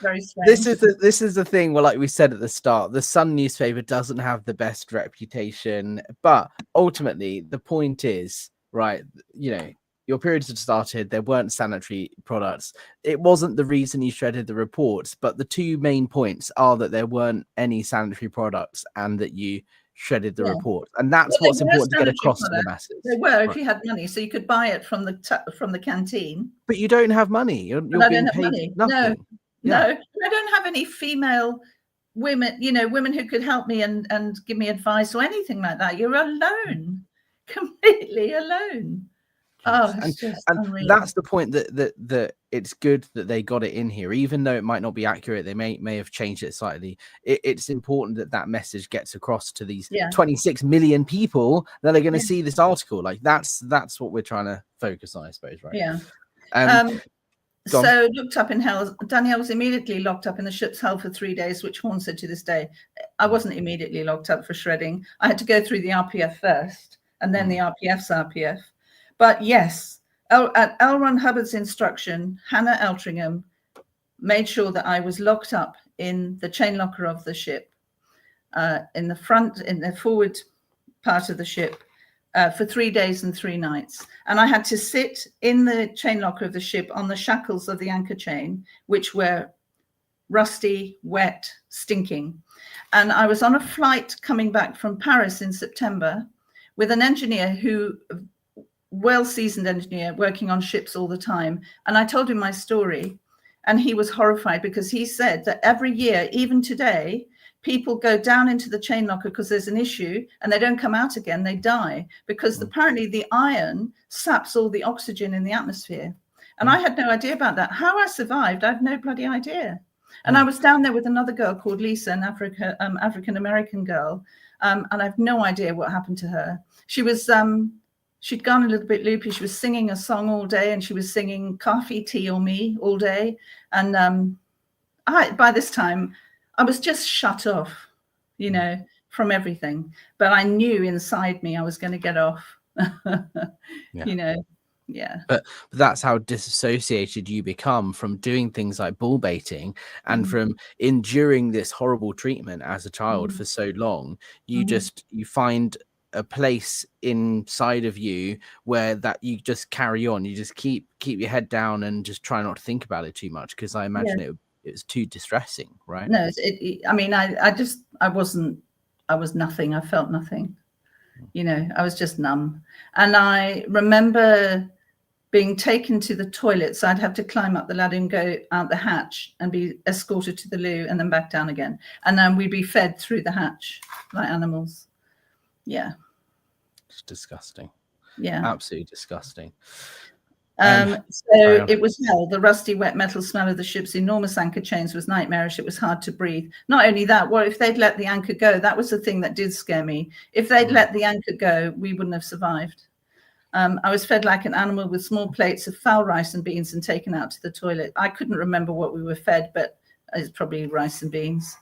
Very strange. This is the thing. Well, like we said at the start, the Sun newspaper doesn't have the best reputation, but ultimately the point is, right, you know, your periods had started, there weren't sanitary products. It wasn't the reason you shredded the reports, but the two main points are that there weren't any sanitary products and that you shredded the report. And that's what's important to get across to the masses. They were, if you had money, so you could buy it from the canteen. But you don't have money. You're being paid money. Nothing. No, I don't have any female women, you know, women who could help me and give me advice or anything like that. You're alone, completely alone. Oh, and that's the point, that it's good that they got it in here, even though it might not be accurate. They may have changed it slightly. It's important that message gets across to these 26 million people that are going to see this article. Like that's what we're trying to focus on, I suppose, right? Yeah. So looked up in hell. Danielle was immediately locked up in the ship's hull for 3 days, which haunts her to this day. I wasn't immediately locked up for shredding. I had to go through the RPF first, and then the RPF's RPF. But yes, at L. Ron Hubbard's instruction, Hannah Eltringham made sure that I was locked up in the chain locker of the ship, in the forward part of the ship, for 3 days and 3 nights. And I had to sit in the chain locker of the ship on the shackles of the anchor chain, which were rusty, wet, stinking. And I was on a flight coming back from Paris in September with an engineer well-seasoned engineer working on ships all the time. And I told him my story, and he was horrified because he said that every year, even today, people go down into the chain locker because there's an issue and they don't come out again. They die because apparently the iron saps all the oxygen in the atmosphere. And I had no idea about that. How I survived, I have no bloody idea. And I was down there with another girl called Lisa, an African-American girl. And I have no idea what happened to her. She was, she'd gone a little bit loopy. She was singing a song all day, and she was singing Coffee, Tea or Me all day. And by this time, I was just shut off, you know, from everything. But I knew inside me I was going to get off, you know. Yeah. But that's how disassociated you become from doing things like bull baiting and from enduring this horrible treatment as a child for so long. You you find a place inside of you where that you just carry on. You just keep your head down and just try not to think about it too much, because I imagine it was too distressing, right? No, I mean, I was nothing. I felt nothing, you know. I was just numb. And I remember being taken to the toilet, so I'd have to climb up the ladder and go out the hatch and be escorted to the loo and then back down again, and then we'd be fed through the hatch like animals. Yeah, it's disgusting. Yeah, absolutely disgusting. So it was hell. The rusty, wet metal smell of the ship's enormous anchor chains was nightmarish. It was hard to breathe. Not only that, well, if they'd let the anchor go, that was the thing that did scare me. If they'd let the anchor go, we wouldn't have survived. I was fed like an animal with small plates of foul rice and beans and taken out to the toilet. I couldn't remember what we were fed, but it's probably rice and beans.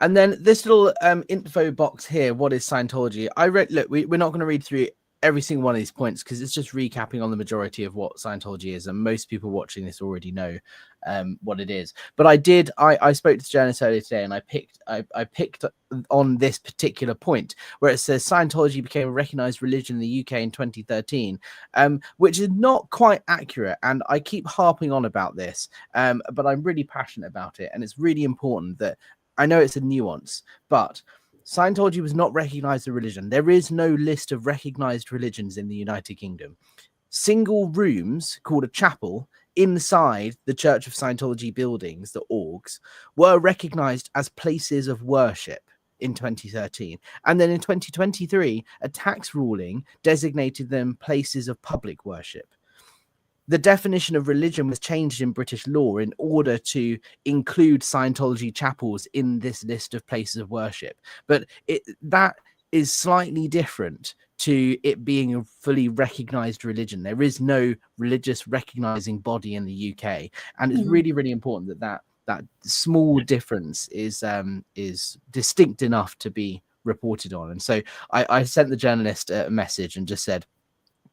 And then this little info box here, what is Scientology? I read, look, we're not going to read through every single one of these points because it's just recapping on the majority of what Scientology is, and most people watching this already know what it is. But I spoke to the journalist earlier today, and I picked on this particular point where it says Scientology became a recognized religion in the UK in 2013, which is not quite accurate, and I keep harping on about this, but I'm really passionate about it, and it's really important that I know it's a nuance, but Scientology was not recognized as a religion. There is no list of recognized religions in the United Kingdom. Single rooms called a chapel inside the Church of Scientology buildings, the orgs, were recognized as places of worship in 2013. And then in 2023, a tax ruling designated them places of public worship. The definition of religion was changed in British law in order to include Scientology chapels in this list of places of worship. But that is slightly different to it being a fully recognized religion. There is no religious recognizing body in the UK. And it's really, really important that small difference is distinct enough to be reported on. And so I sent the journalist a message and just said,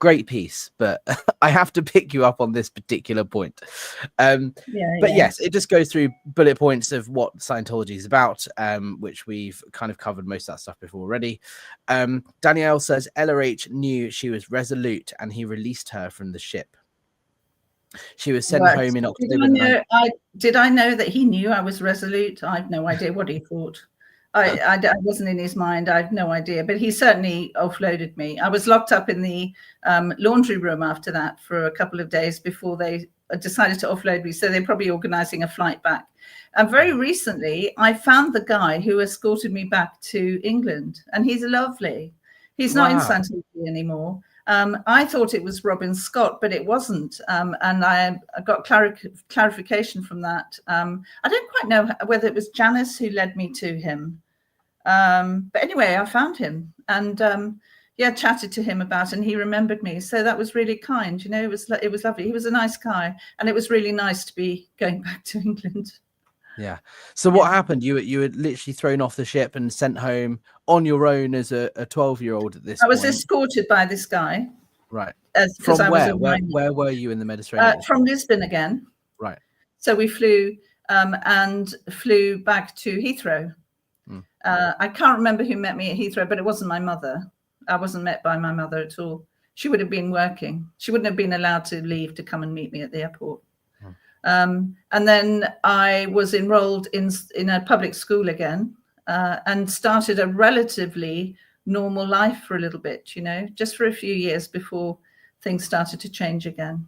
great piece, but I have to pick you up on this particular point. But yes, it just goes through bullet points of what Scientology is about, which we've kind of covered most of that stuff before already. Danielle says LRH knew she was resolute and he released her from the ship. She was sent home in October. Did I know that he knew I was resolute? I have no idea what he thought. I wasn't in his mind. I have no idea, but he certainly offloaded me. I was locked up in the laundry room after that for a couple of days before they decided to offload me. So they're probably organizing a flight back. And very recently, I found the guy who escorted me back to England, and he's lovely. He's not in Scientology anymore. I thought it was Robin Scott, but it wasn't. And I got clarification from that. I don't quite know whether it was Janice who led me to him. But anyway, I found him and chatted to him about it, and he remembered me. So that was really kind. You know, it was lovely. He was a nice guy, and it was really nice to be going back to England. Yeah. So what happened? You were literally thrown off the ship and sent home on your own as a 12-year-old at this point. I was escorted by this guy. Right. From where? Where were you in the Mediterranean? From Lisbon again. Right. So we flew back to Heathrow. I can't remember who met me at Heathrow, but it wasn't my mother. I wasn't met by my mother at all. She would have been working. She wouldn't have been allowed to leave to come and meet me at the airport. And then I was enrolled in a public school again and started a relatively normal life for a little bit, you know, just for a few years before things started to change again.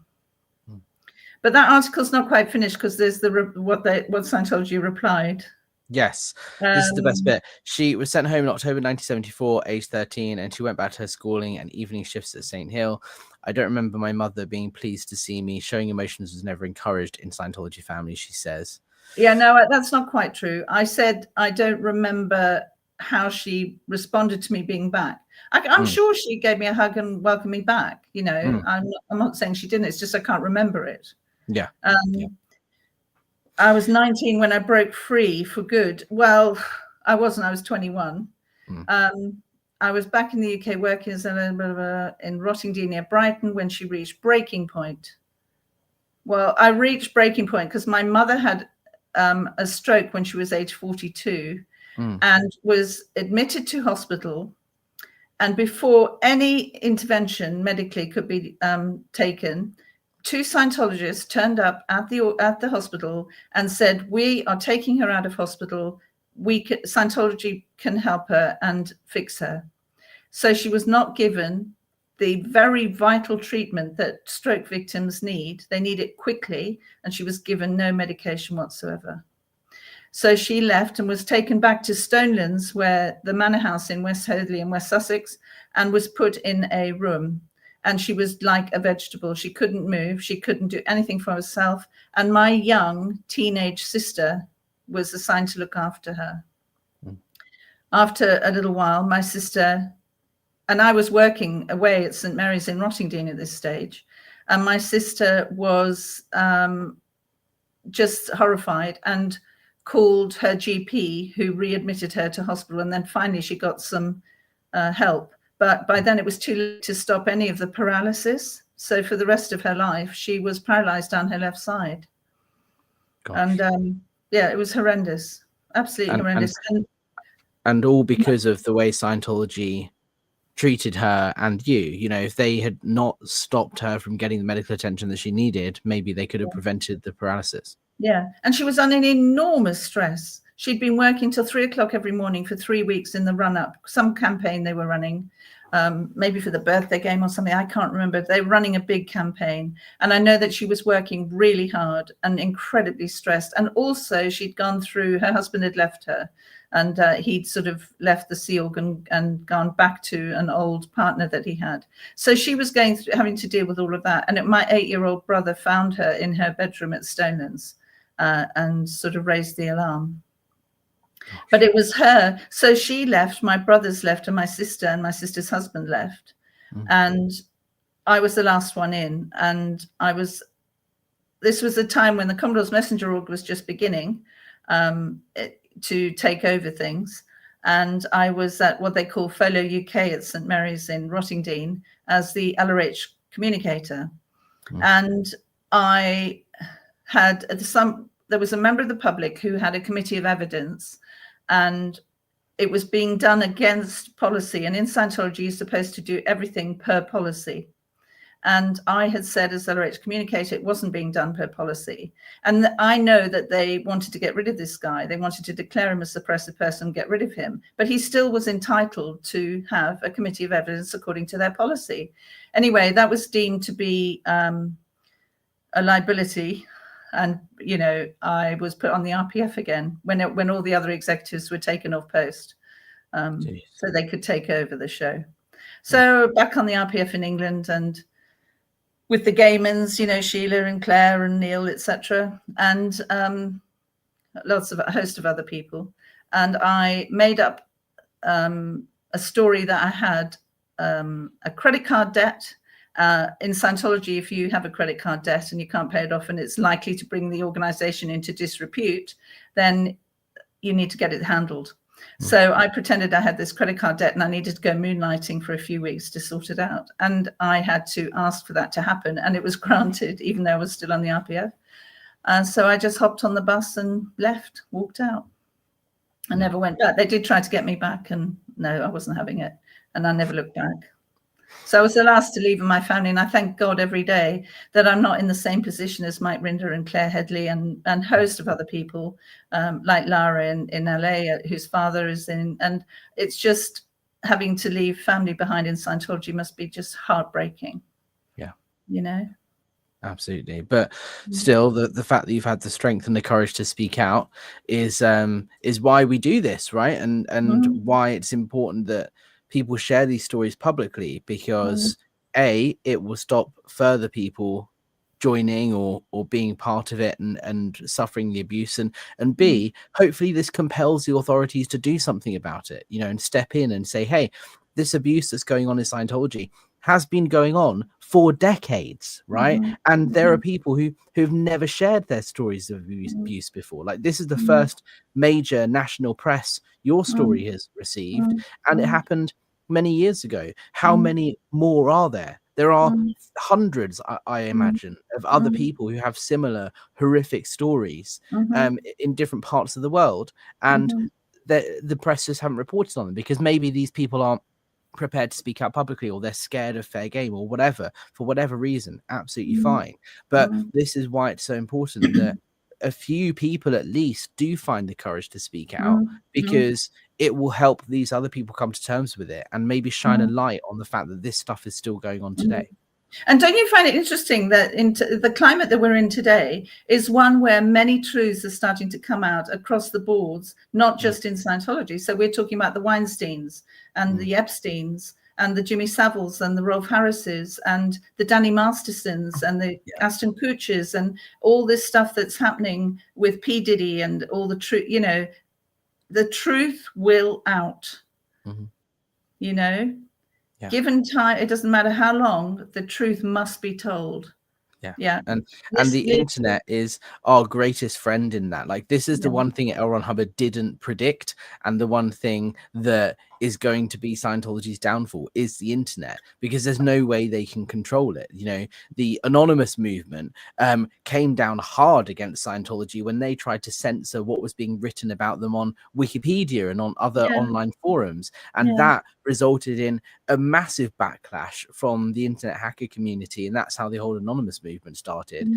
But that article's not quite finished because there's what Scientology replied. Yes, this is the best bit. She was sent home in October 1974, age 13, and she went back to her schooling and evening shifts at St. Hill. I don't remember my mother being pleased to see me. Showing emotions was never encouraged in Scientology families, she says. Yeah, no, that's not quite true. I said I don't remember how she responded to me being back. I'm sure she gave me a hug and welcomed me back. You know, I'm not saying she didn't. It's just I can't remember it. Yeah. I was 19 when I broke free for good. Well, I wasn't. I was 21. I was back in the UK working as in Rottingdean near Brighton when she reached breaking point. Well, I reached breaking point because my mother had a stroke when she was age 42 and was admitted to hospital. And before any intervention medically could be taken, 2 Scientologists turned up at the hospital and said, "We are taking her out of hospital. Scientology can help her and fix her." So she was not given the very vital treatment that stroke victims need. They need it quickly, and she was given no medication whatsoever. So she left and was taken back to Stonelands, where the manor house in West Hoathly in West Sussex, and was put in a room. And she was like a vegetable. She couldn't move. She couldn't do anything for herself. And my young teenage sister was assigned to look after her. After a little while, my sister, and I was working away at St. Mary's in Rottingdean at this stage, and my sister was just horrified and called her GP, who readmitted her to hospital. And then finally she got some help. But by then it was too late to stop any of the paralysis. So for the rest of her life, she was paralyzed down her left side. Gosh. And it was horrendous, absolutely horrendous. And all because of the way Scientology treated her and you know, if they had not stopped her from getting the medical attention that she needed, maybe they could have prevented the paralysis. Yeah. And she was under enormous stress. She'd been working till 3 o'clock every morning for 3 weeks in the run up, some campaign they were running, maybe for the birthday game or something. I can't remember. They were running a big campaign. And I know that she was working really hard and incredibly stressed. And also she'd gone through, her husband had left her, and he'd sort of left the Sea Org and gone back to an old partner that he had. So she was having to deal with all of that. And my 8-year-old brother found her in her bedroom at Stonelands and sort of raised the alarm. But it was her. So she left, my brothers left, and my sister's husband left. And I was the last one in. And this was a time when the Commodore's Messenger Org was just beginning to take over things. and I was at what they call Follow UK at St Mary's in Rottingdean as the LRH communicator. And I had there was a member of the public who had a committee of evidence, and it was being done against policy. And in Scientology, you're supposed to do everything per policy. And I had said, as LRH communicator, it wasn't being done per policy. And I know that they wanted to get rid of this guy. They wanted to declare him a suppressive person, get rid of him. But he still was entitled to have a committee of evidence according to their policy. Anyway, that was deemed to be a liability. And, you know, I was put on the RPF again when all the other executives were taken off post, so they could take over the show. So back on the RPF in England, and with the Gaymans, you know, Sheila and Claire and Neil, etc., and a host of other people. And I made up a story that I had a credit card debt. In Scientology, if you have a credit card debt and you can't pay it off and it's likely to bring the organization into disrepute, then you need to get it handled. So I pretended I had this credit card debt and I needed to go moonlighting for a few weeks to sort it out. And I had to ask for that to happen, and it was granted, even though I was still on the RPF. So I just hopped on the bus and left, walked out. I never went back. They did try to get me back, and no, I wasn't having it. And I never looked back. So I was the last to leave in my family, and I thank God every day that I'm not in the same position as Mike Rinder and Claire Headley and host of other people, like Lara in LA, whose father is in. And it's just having to leave family behind in Scientology must be just heartbreaking. Yeah. You know? Absolutely. But still, the fact that you've had the strength and the courage to speak out is why we do this, right? And why it's important that people share these stories publicly, because it will stop further people joining or being part of it and suffering the abuse, and B, hopefully this compels the authorities to do something about it, you know, and step in and say, hey, this abuse that's going on in Scientology has been going on for decades, right? And there are people who've never shared their stories of abuse before. Like, this is the first major national press your story has received, and it happened many years ago. How many more are there? There are hundreds, I imagine, of other people who have similar horrific stories in different parts of the world, and the press just haven't reported on them because maybe these people aren't prepared to speak out publicly, or they're scared of fair game, or whatever, for whatever reason. Absolutely fine. But this is why it's so important that a few people at least do find the courage to speak out, because it will help these other people come to terms with it and maybe shine a light on the fact that this stuff is still going on today. And don't you find it interesting that the climate that we're in today is one where many truths are starting to come out across the boards, not just in Scientology. So we're talking about the Weinsteins and the Epsteins and the Jimmy Saviles and the Rolf Harrises and the Danny Mastersons and the Aston Kutchers and all this stuff that's happening with P. Diddy and all the truth, you know, the truth will out, you know. Given time, it doesn't matter how long, the truth must be told. And the internet is our greatest friend in that. Like, this is the one thing L. Ron Hubbard didn't predict, and the one thing that is going to be Scientology's downfall is the internet, because there's no way they can control it. You know, the anonymous movement came down hard against Scientology when they tried to censor what was being written about them on Wikipedia and on other online forums, and that resulted in a massive backlash from the internet hacker community, and that's how the whole anonymous movement started.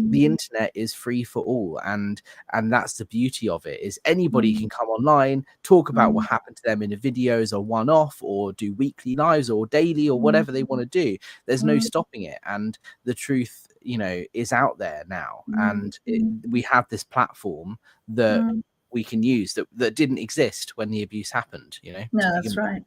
The internet is free for all, and that's the beauty of it, is anybody can come online, talk about what happened to them in a video as a one-off, or do weekly lives or daily or whatever they want to do. There's no stopping it, and the truth, you know, is out there now, and we have this platform that we can use that didn't exist when the abuse happened, you know. No, that's right.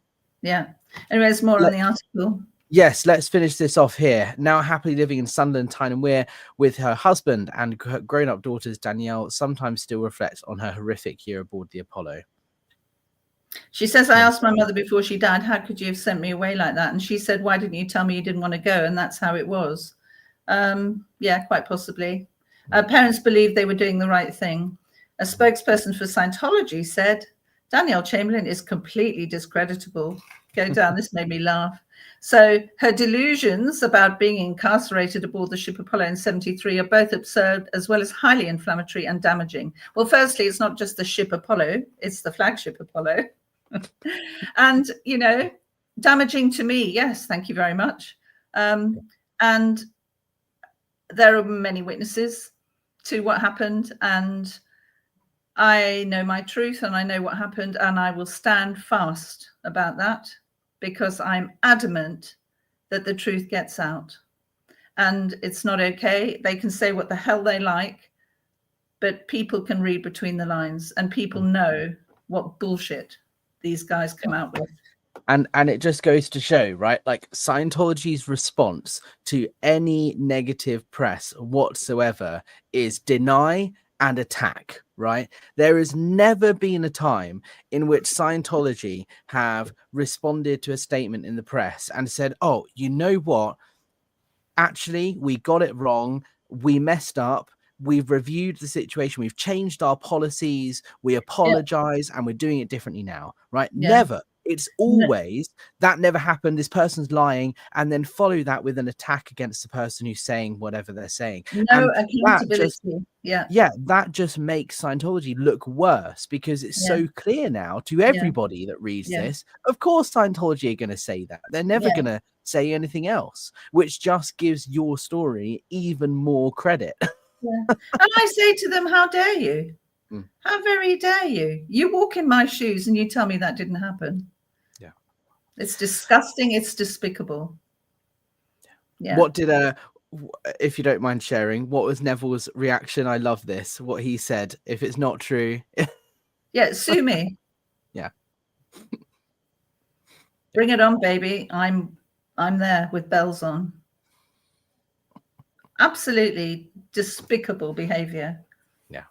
Anyways, more on the article. Yes, let's finish this off here. Now happily living in Sunderland, Tyne and Wear with her husband and grown-up daughters, Danielle sometimes still reflects on her horrific year aboard the Apollo. She says, I asked my mother before she died, how could you have sent me away like that? And she said, why didn't you tell me you didn't want to go? And that's how it was. Yeah, quite possibly. Parents believed they were doing the right thing. A spokesperson for Scientology said Danielle Chamberlin is completely discreditable. Go down. This made me laugh. So her delusions about being incarcerated aboard the ship Apollo in 73 are both absurd as well as highly inflammatory and damaging. Well, firstly, it's not just the ship Apollo, it's the flagship Apollo. And, you know, damaging to me. Yes, thank you very much. And there are many witnesses to what happened, and I know my truth and I know what happened, and I will stand fast about that because I'm adamant that the truth gets out. And it's not okay. They can say what the hell they like, but people can read between the lines, and people know what bullshit these guys come out with. And it just goes to show, right? Like Scientology's response to any negative press whatsoever is deny and attack, right? There has never been a time in which Scientology have responded to a statement in the press and said, oh, you know what? Actually, we got it wrong. We messed up. We've reviewed the situation. We've changed our policies. We apologize, and we're doing it differently now, right? Yeah. Never. It's always that never happened. This person's lying, and then follow that with an attack against the person who's saying whatever they're saying. No accountability. That just makes Scientology look worse because it's so clear now to everybody that reads this. Of course, Scientology are going to say that. They're never going to say anything else, which just gives your story even more credit. And I say to them, how dare you? How very dare you? You walk in my shoes and you tell me that didn't happen. Yeah. It's disgusting. It's despicable. Yeah. What did if you don't mind sharing, what was Neville's reaction? I love this. What he said, if it's not true. Yeah, sue me. Yeah. Bring it on, baby. I'm there with bells on. Absolutely despicable behavior. Yeah.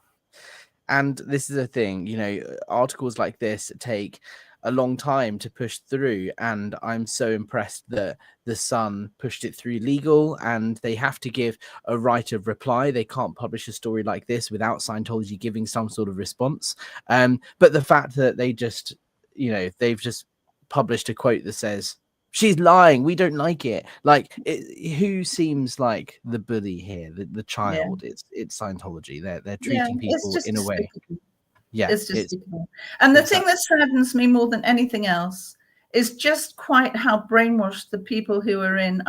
And this is a thing, you know, articles like this take a long time to push through, and I'm so impressed that the Sun pushed it through legal, and they have to give a right of reply. They can't publish a story like this without Scientology giving some sort of response. But the fact that they just, you know, they've just published a quote that says, she's lying, we don't like it. Like, who seems like the bully here? The child. It's Scientology. They're treating people in a way. Yeah, it's despicable. And the thing that saddens me more than anything else is just quite how brainwashed the people who are in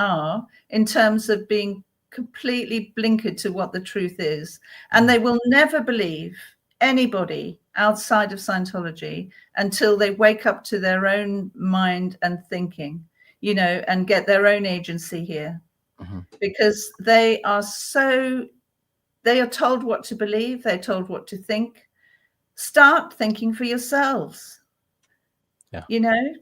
terms of being completely blinkered to what the truth is. And they will never believe anybody outside of Scientology until they wake up to their own mind and thinking, you know, and get their own agency here. Because they are told what to believe. They're told what to think. Start thinking for yourselves. You know,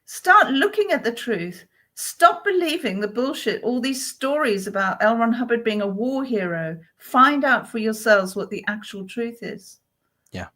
start looking at the truth. Stop believing the bullshit, all these stories about L. Ron Hubbard being a war hero. Find out for yourselves what the actual truth is. Yeah.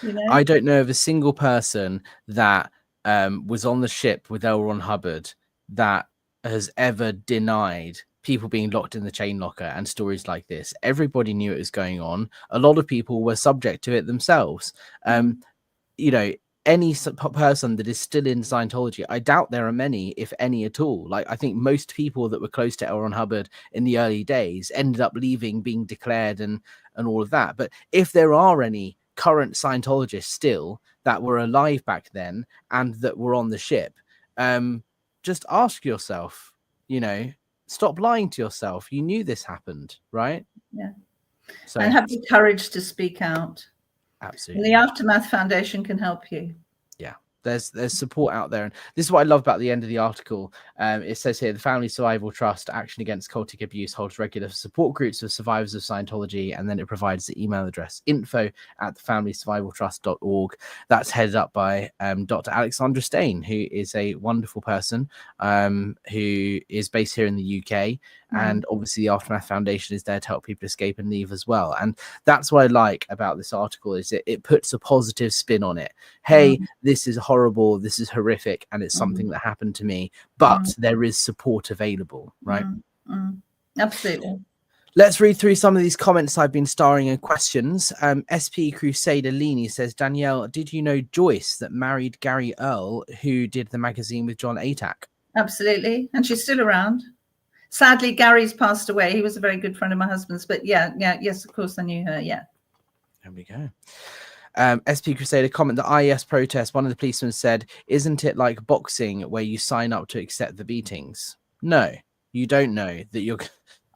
You know? I don't know of a single person that was on the ship with L. Ron Hubbard that has ever denied people being locked in the chain locker and stories like this. Everybody knew it was going on. A lot of people were subject to it themselves. You know, any person that is still in Scientology, I doubt there are many, if any at all. Like, I think most people that were close to L. Ron Hubbard in the early days ended up leaving, being declared and all of that. But if there are any current Scientologists still that were alive back then and that were on the ship, just ask yourself, you know, stop lying to yourself. You knew this happened, right? Yeah. So, and have the courage to speak out. Absolutely. And the Aftermath Foundation can help you. Yeah. There's support out there. And this is what I love about the end of the article. It says here, the Family Survival Trust Action Against Cultic Abuse holds regular support groups for survivors of Scientology. And then it provides the email address info@thefamilysurvivaltrust.org. That's headed up by Dr. Alexandra Stain, who is a wonderful person who is based here in the UK. And obviously the Aftermath Foundation is there to help people escape and leave as well. And that's what I like about this article, is it puts a positive spin on it. Hey, this is horrible, this is horrific, and it's something that happened to me, but there is support available, right? Absolutely. Let's read through some of these comments I've been starring in questions. SP Crusader Lini says, Danielle, did you know Joyce that married Gary Earl, who did the magazine with John Atack? Absolutely. And she's still around. Sadly, Gary's passed away. He was a very good friend of my husband's, but yes, of course I knew her. Yeah. There we go. SP Crusader comment, the IES protest, one of the policemen said, isn't it like boxing where you sign up to accept the beatings? No, you don't know that you're,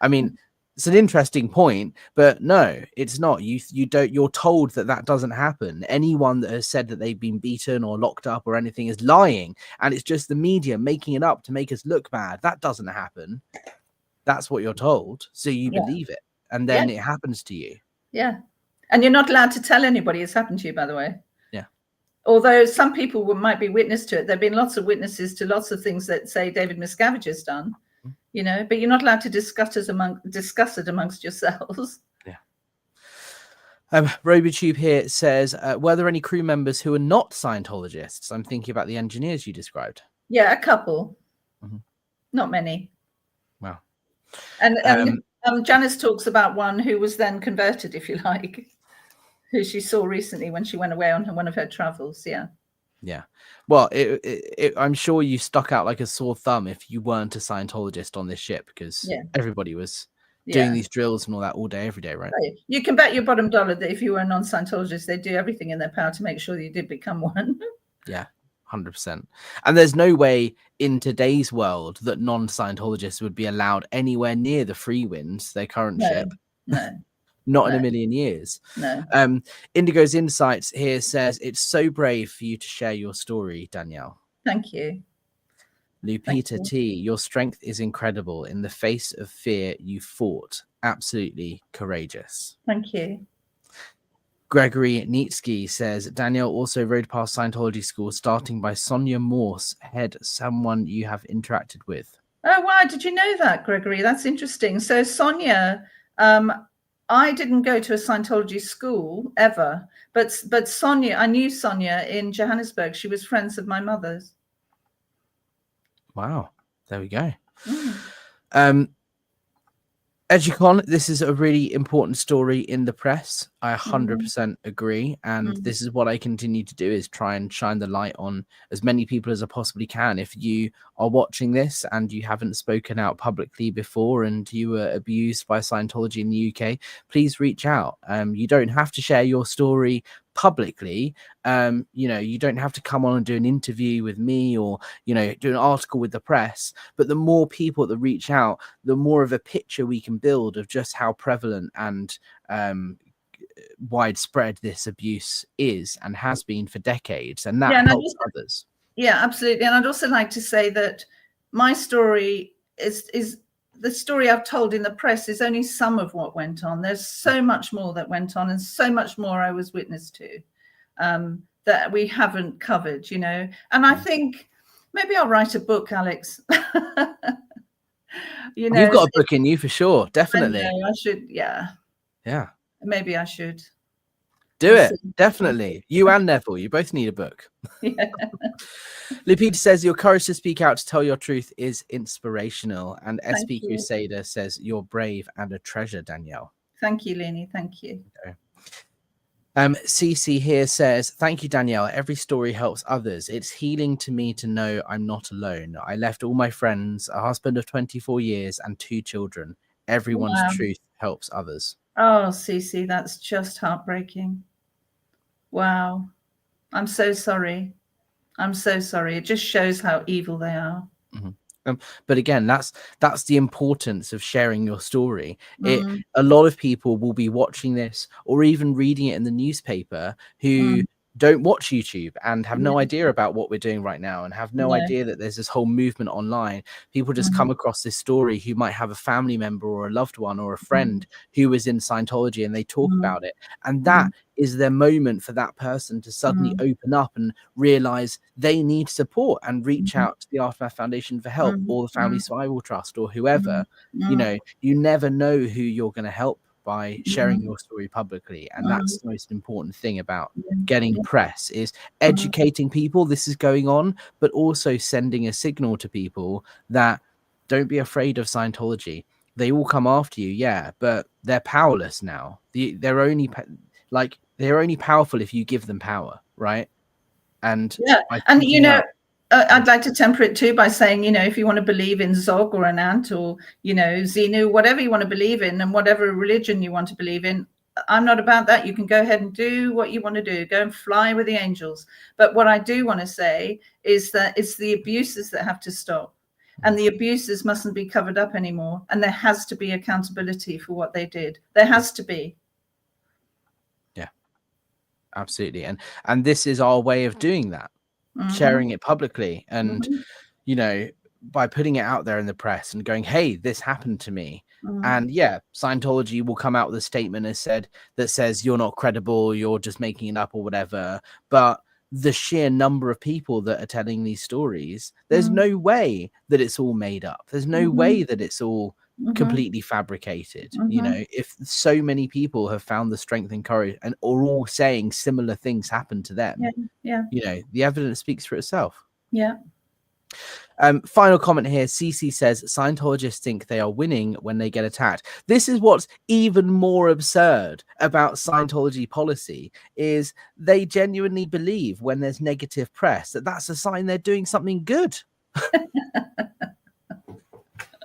I mean, it's an interesting point, but no, it's not. You're told that doesn't happen. Anyone that has said that they've been beaten or locked up or anything is lying, and it's just the media making it up to make us look bad. That doesn't happen. That's what you're told, so you believe it, and then it happens to you. Yeah, and you're not allowed to tell anybody it's happened to you, by the way. Yeah. Although some people might be witness to it. There have been lots of witnesses to lots of things that, say, David Miscavige has done. You know, but you're not allowed to discuss it amongst yourselves. Yeah. RoboTube here says, were there any crew members who are not Scientologists? I'm thinking about the engineers you described. Yeah, a couple. Not many. Wow. And Janice talks about one who was then converted, if you like, who she saw recently when she went away on one of her travels. Yeah. Yeah. Well, I'm sure you stuck out like a sore thumb if you weren't a Scientologist on this ship, because everybody was doing these drills and all that all day, every day, right? You can bet your bottom dollar that if you were a non-Scientologist, they'd do everything in their power to make sure that you did become one. Yeah, 100%. And there's no way in today's world that non-Scientologists would be allowed anywhere near the Freewinds, their current ship. No. Not in a million years. No. Indigo's Insights here says, it's so brave for you to share your story, Danielle. Thank you. Lupita T, your strength is incredible. In the face of fear, you fought. Absolutely courageous. Thank you. Gregory Nietzsky says, Danielle also rode past Scientology school, starting by Sonia Morse, head someone you have interacted with. Oh, wow. Did you know that, Gregory? That's interesting. So Sonia, I didn't go to a Scientology school ever, but Sonia, I knew Sonia in Johannesburg. She was friends of my mother's. Wow, there we go. Educon, this is a really important story in the press. I 100% agree. And this is what I continue to do, is try and shine the light on as many people as I possibly can. If you are watching this and you haven't spoken out publicly before and you were abused by Scientology in the UK, please reach out. You don't have to share your story publicly. You don't have to come on and do an interview with me or, do an article with the press. But the more people that reach out, the more of a picture we can build of just how prevalent and widespread this abuse is and has been for decades, and that helps others. Yeah, absolutely. And I'd also like to say that my story is the story I've told in the press is only some of what went on. There's so much more that went on, and so much more I was witness to that we haven't covered, And I think maybe I'll write a book, Alex. You've got a book in you for sure. Definitely. I should. Yeah. Maybe I should. Do it. Definitely. You and Neville, you both need a book. Yeah. Lupita says, your courage to speak out, to tell your truth is inspirational. And SP Crusader says, you're brave and a treasure, Danielle. Thank you, Lenny. Thank you. Okay. CC here says, thank you, Danielle. Every story helps others. It's healing to me to know I'm not alone. I left all my friends, a husband of 24 years and 2 children. Everyone's truth helps others. Oh, CC, that's just heartbreaking. Wow. I'm so sorry. I'm so sorry. It just shows how evil they are. But again, that's the importance of sharing your story. A lot of people will be watching this or even reading it in the newspaper who don't watch YouTube and have no idea about what we're doing right now and have no idea that there's this whole movement online. People just come across this story who might have a family member or a loved one or a friend who was in Scientology, and they talk about it. And that is their moment for that person to suddenly open up and realize they need support and reach out to the Aftermath Foundation for help or the Family Survival Trust or whoever. You never know who you're going to help by sharing your story publicly, and that's the most important thing about getting press, is educating people this is going on, but also sending a signal to people that don't be afraid of Scientology. they all come after you, yeah, but they're powerless now. They're only powerful if you give them power, right? And yeah, by and speaking I'd like to temper it too by saying, if you want to believe in Zog or an ant or Xenu, whatever you want to believe in, and whatever religion you want to believe in, I'm not about that. You can go ahead and do what you want to do. Go and fly with the angels. But what I do want to say is that it's the abuses that have to stop. And the abuses mustn't be covered up anymore. And there has to be accountability for what they did. There has to be. Yeah, absolutely. And this is our way of doing that, sharing it publicly. And, by putting it out there in the press and going, hey, this happened to me. And yeah, Scientology will come out with a statement that says you're not credible, you're just making it up or whatever. But the sheer number of people that are telling these stories, there's no way that it's all made up. There's no way that it's all completely fabricated. If so many people have found the strength and courage and are all saying similar things happen to them, the evidence speaks for itself. Final comment here. Cece says Scientologists think they are winning when they get attacked. This is what's even more absurd about Scientology policy, is they genuinely believe when there's negative press that's a sign they're doing something good.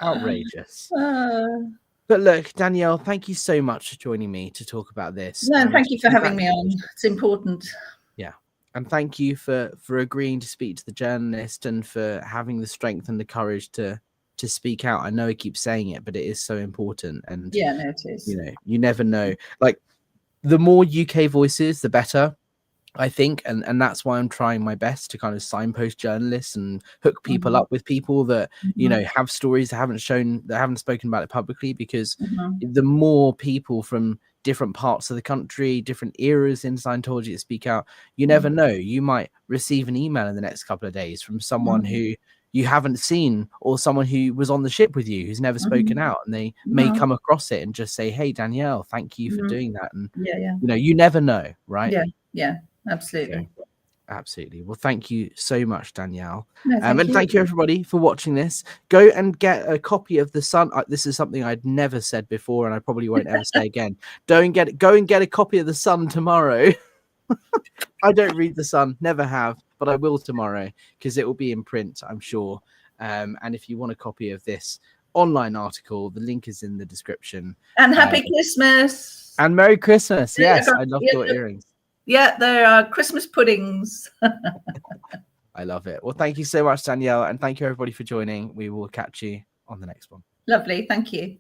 Outrageous. But look, Danielle, thank you so much for joining me to talk about this. No, thank you for having me on. It's important. Yeah. And thank you for agreeing to speak to the journalist and for having the strength and the courage to speak out. I know I keep saying it, but it is so important. And yeah, no, it is. You never know. Like, the more UK voices, the better, I think. And that's why I'm trying my best to kind of signpost journalists and hook people up with people that, have stories that haven't spoken about it publicly, because the more people from different parts of the country, different eras in Scientology that speak out, you never know. You might receive an email in the next couple of days from someone who you haven't seen, or someone who was on the ship with you who's never spoken out, and they may come across it and just say, hey, Danielle, thank you for doing that. And you never know, right? Yeah, absolutely. So, absolutely. Well, thank you so much, Danielle. No, thank you everybody for watching this. Go and get a copy of The Sun. This is something I'd never said before, and I probably won't ever say again. Go and get a copy of The Sun tomorrow. I don't read The Sun, never have, but I will tomorrow, because it will be in print, I'm sure. And if you want a copy of this online article, the link is in the description. And happy Christmas. And Merry Christmas. Yes, I love your earrings. Yeah, there are Christmas puddings. I love it. Well, thank you so much, Danielle. And thank you, everybody, for joining. We will catch you on the next one. Lovely. Thank you.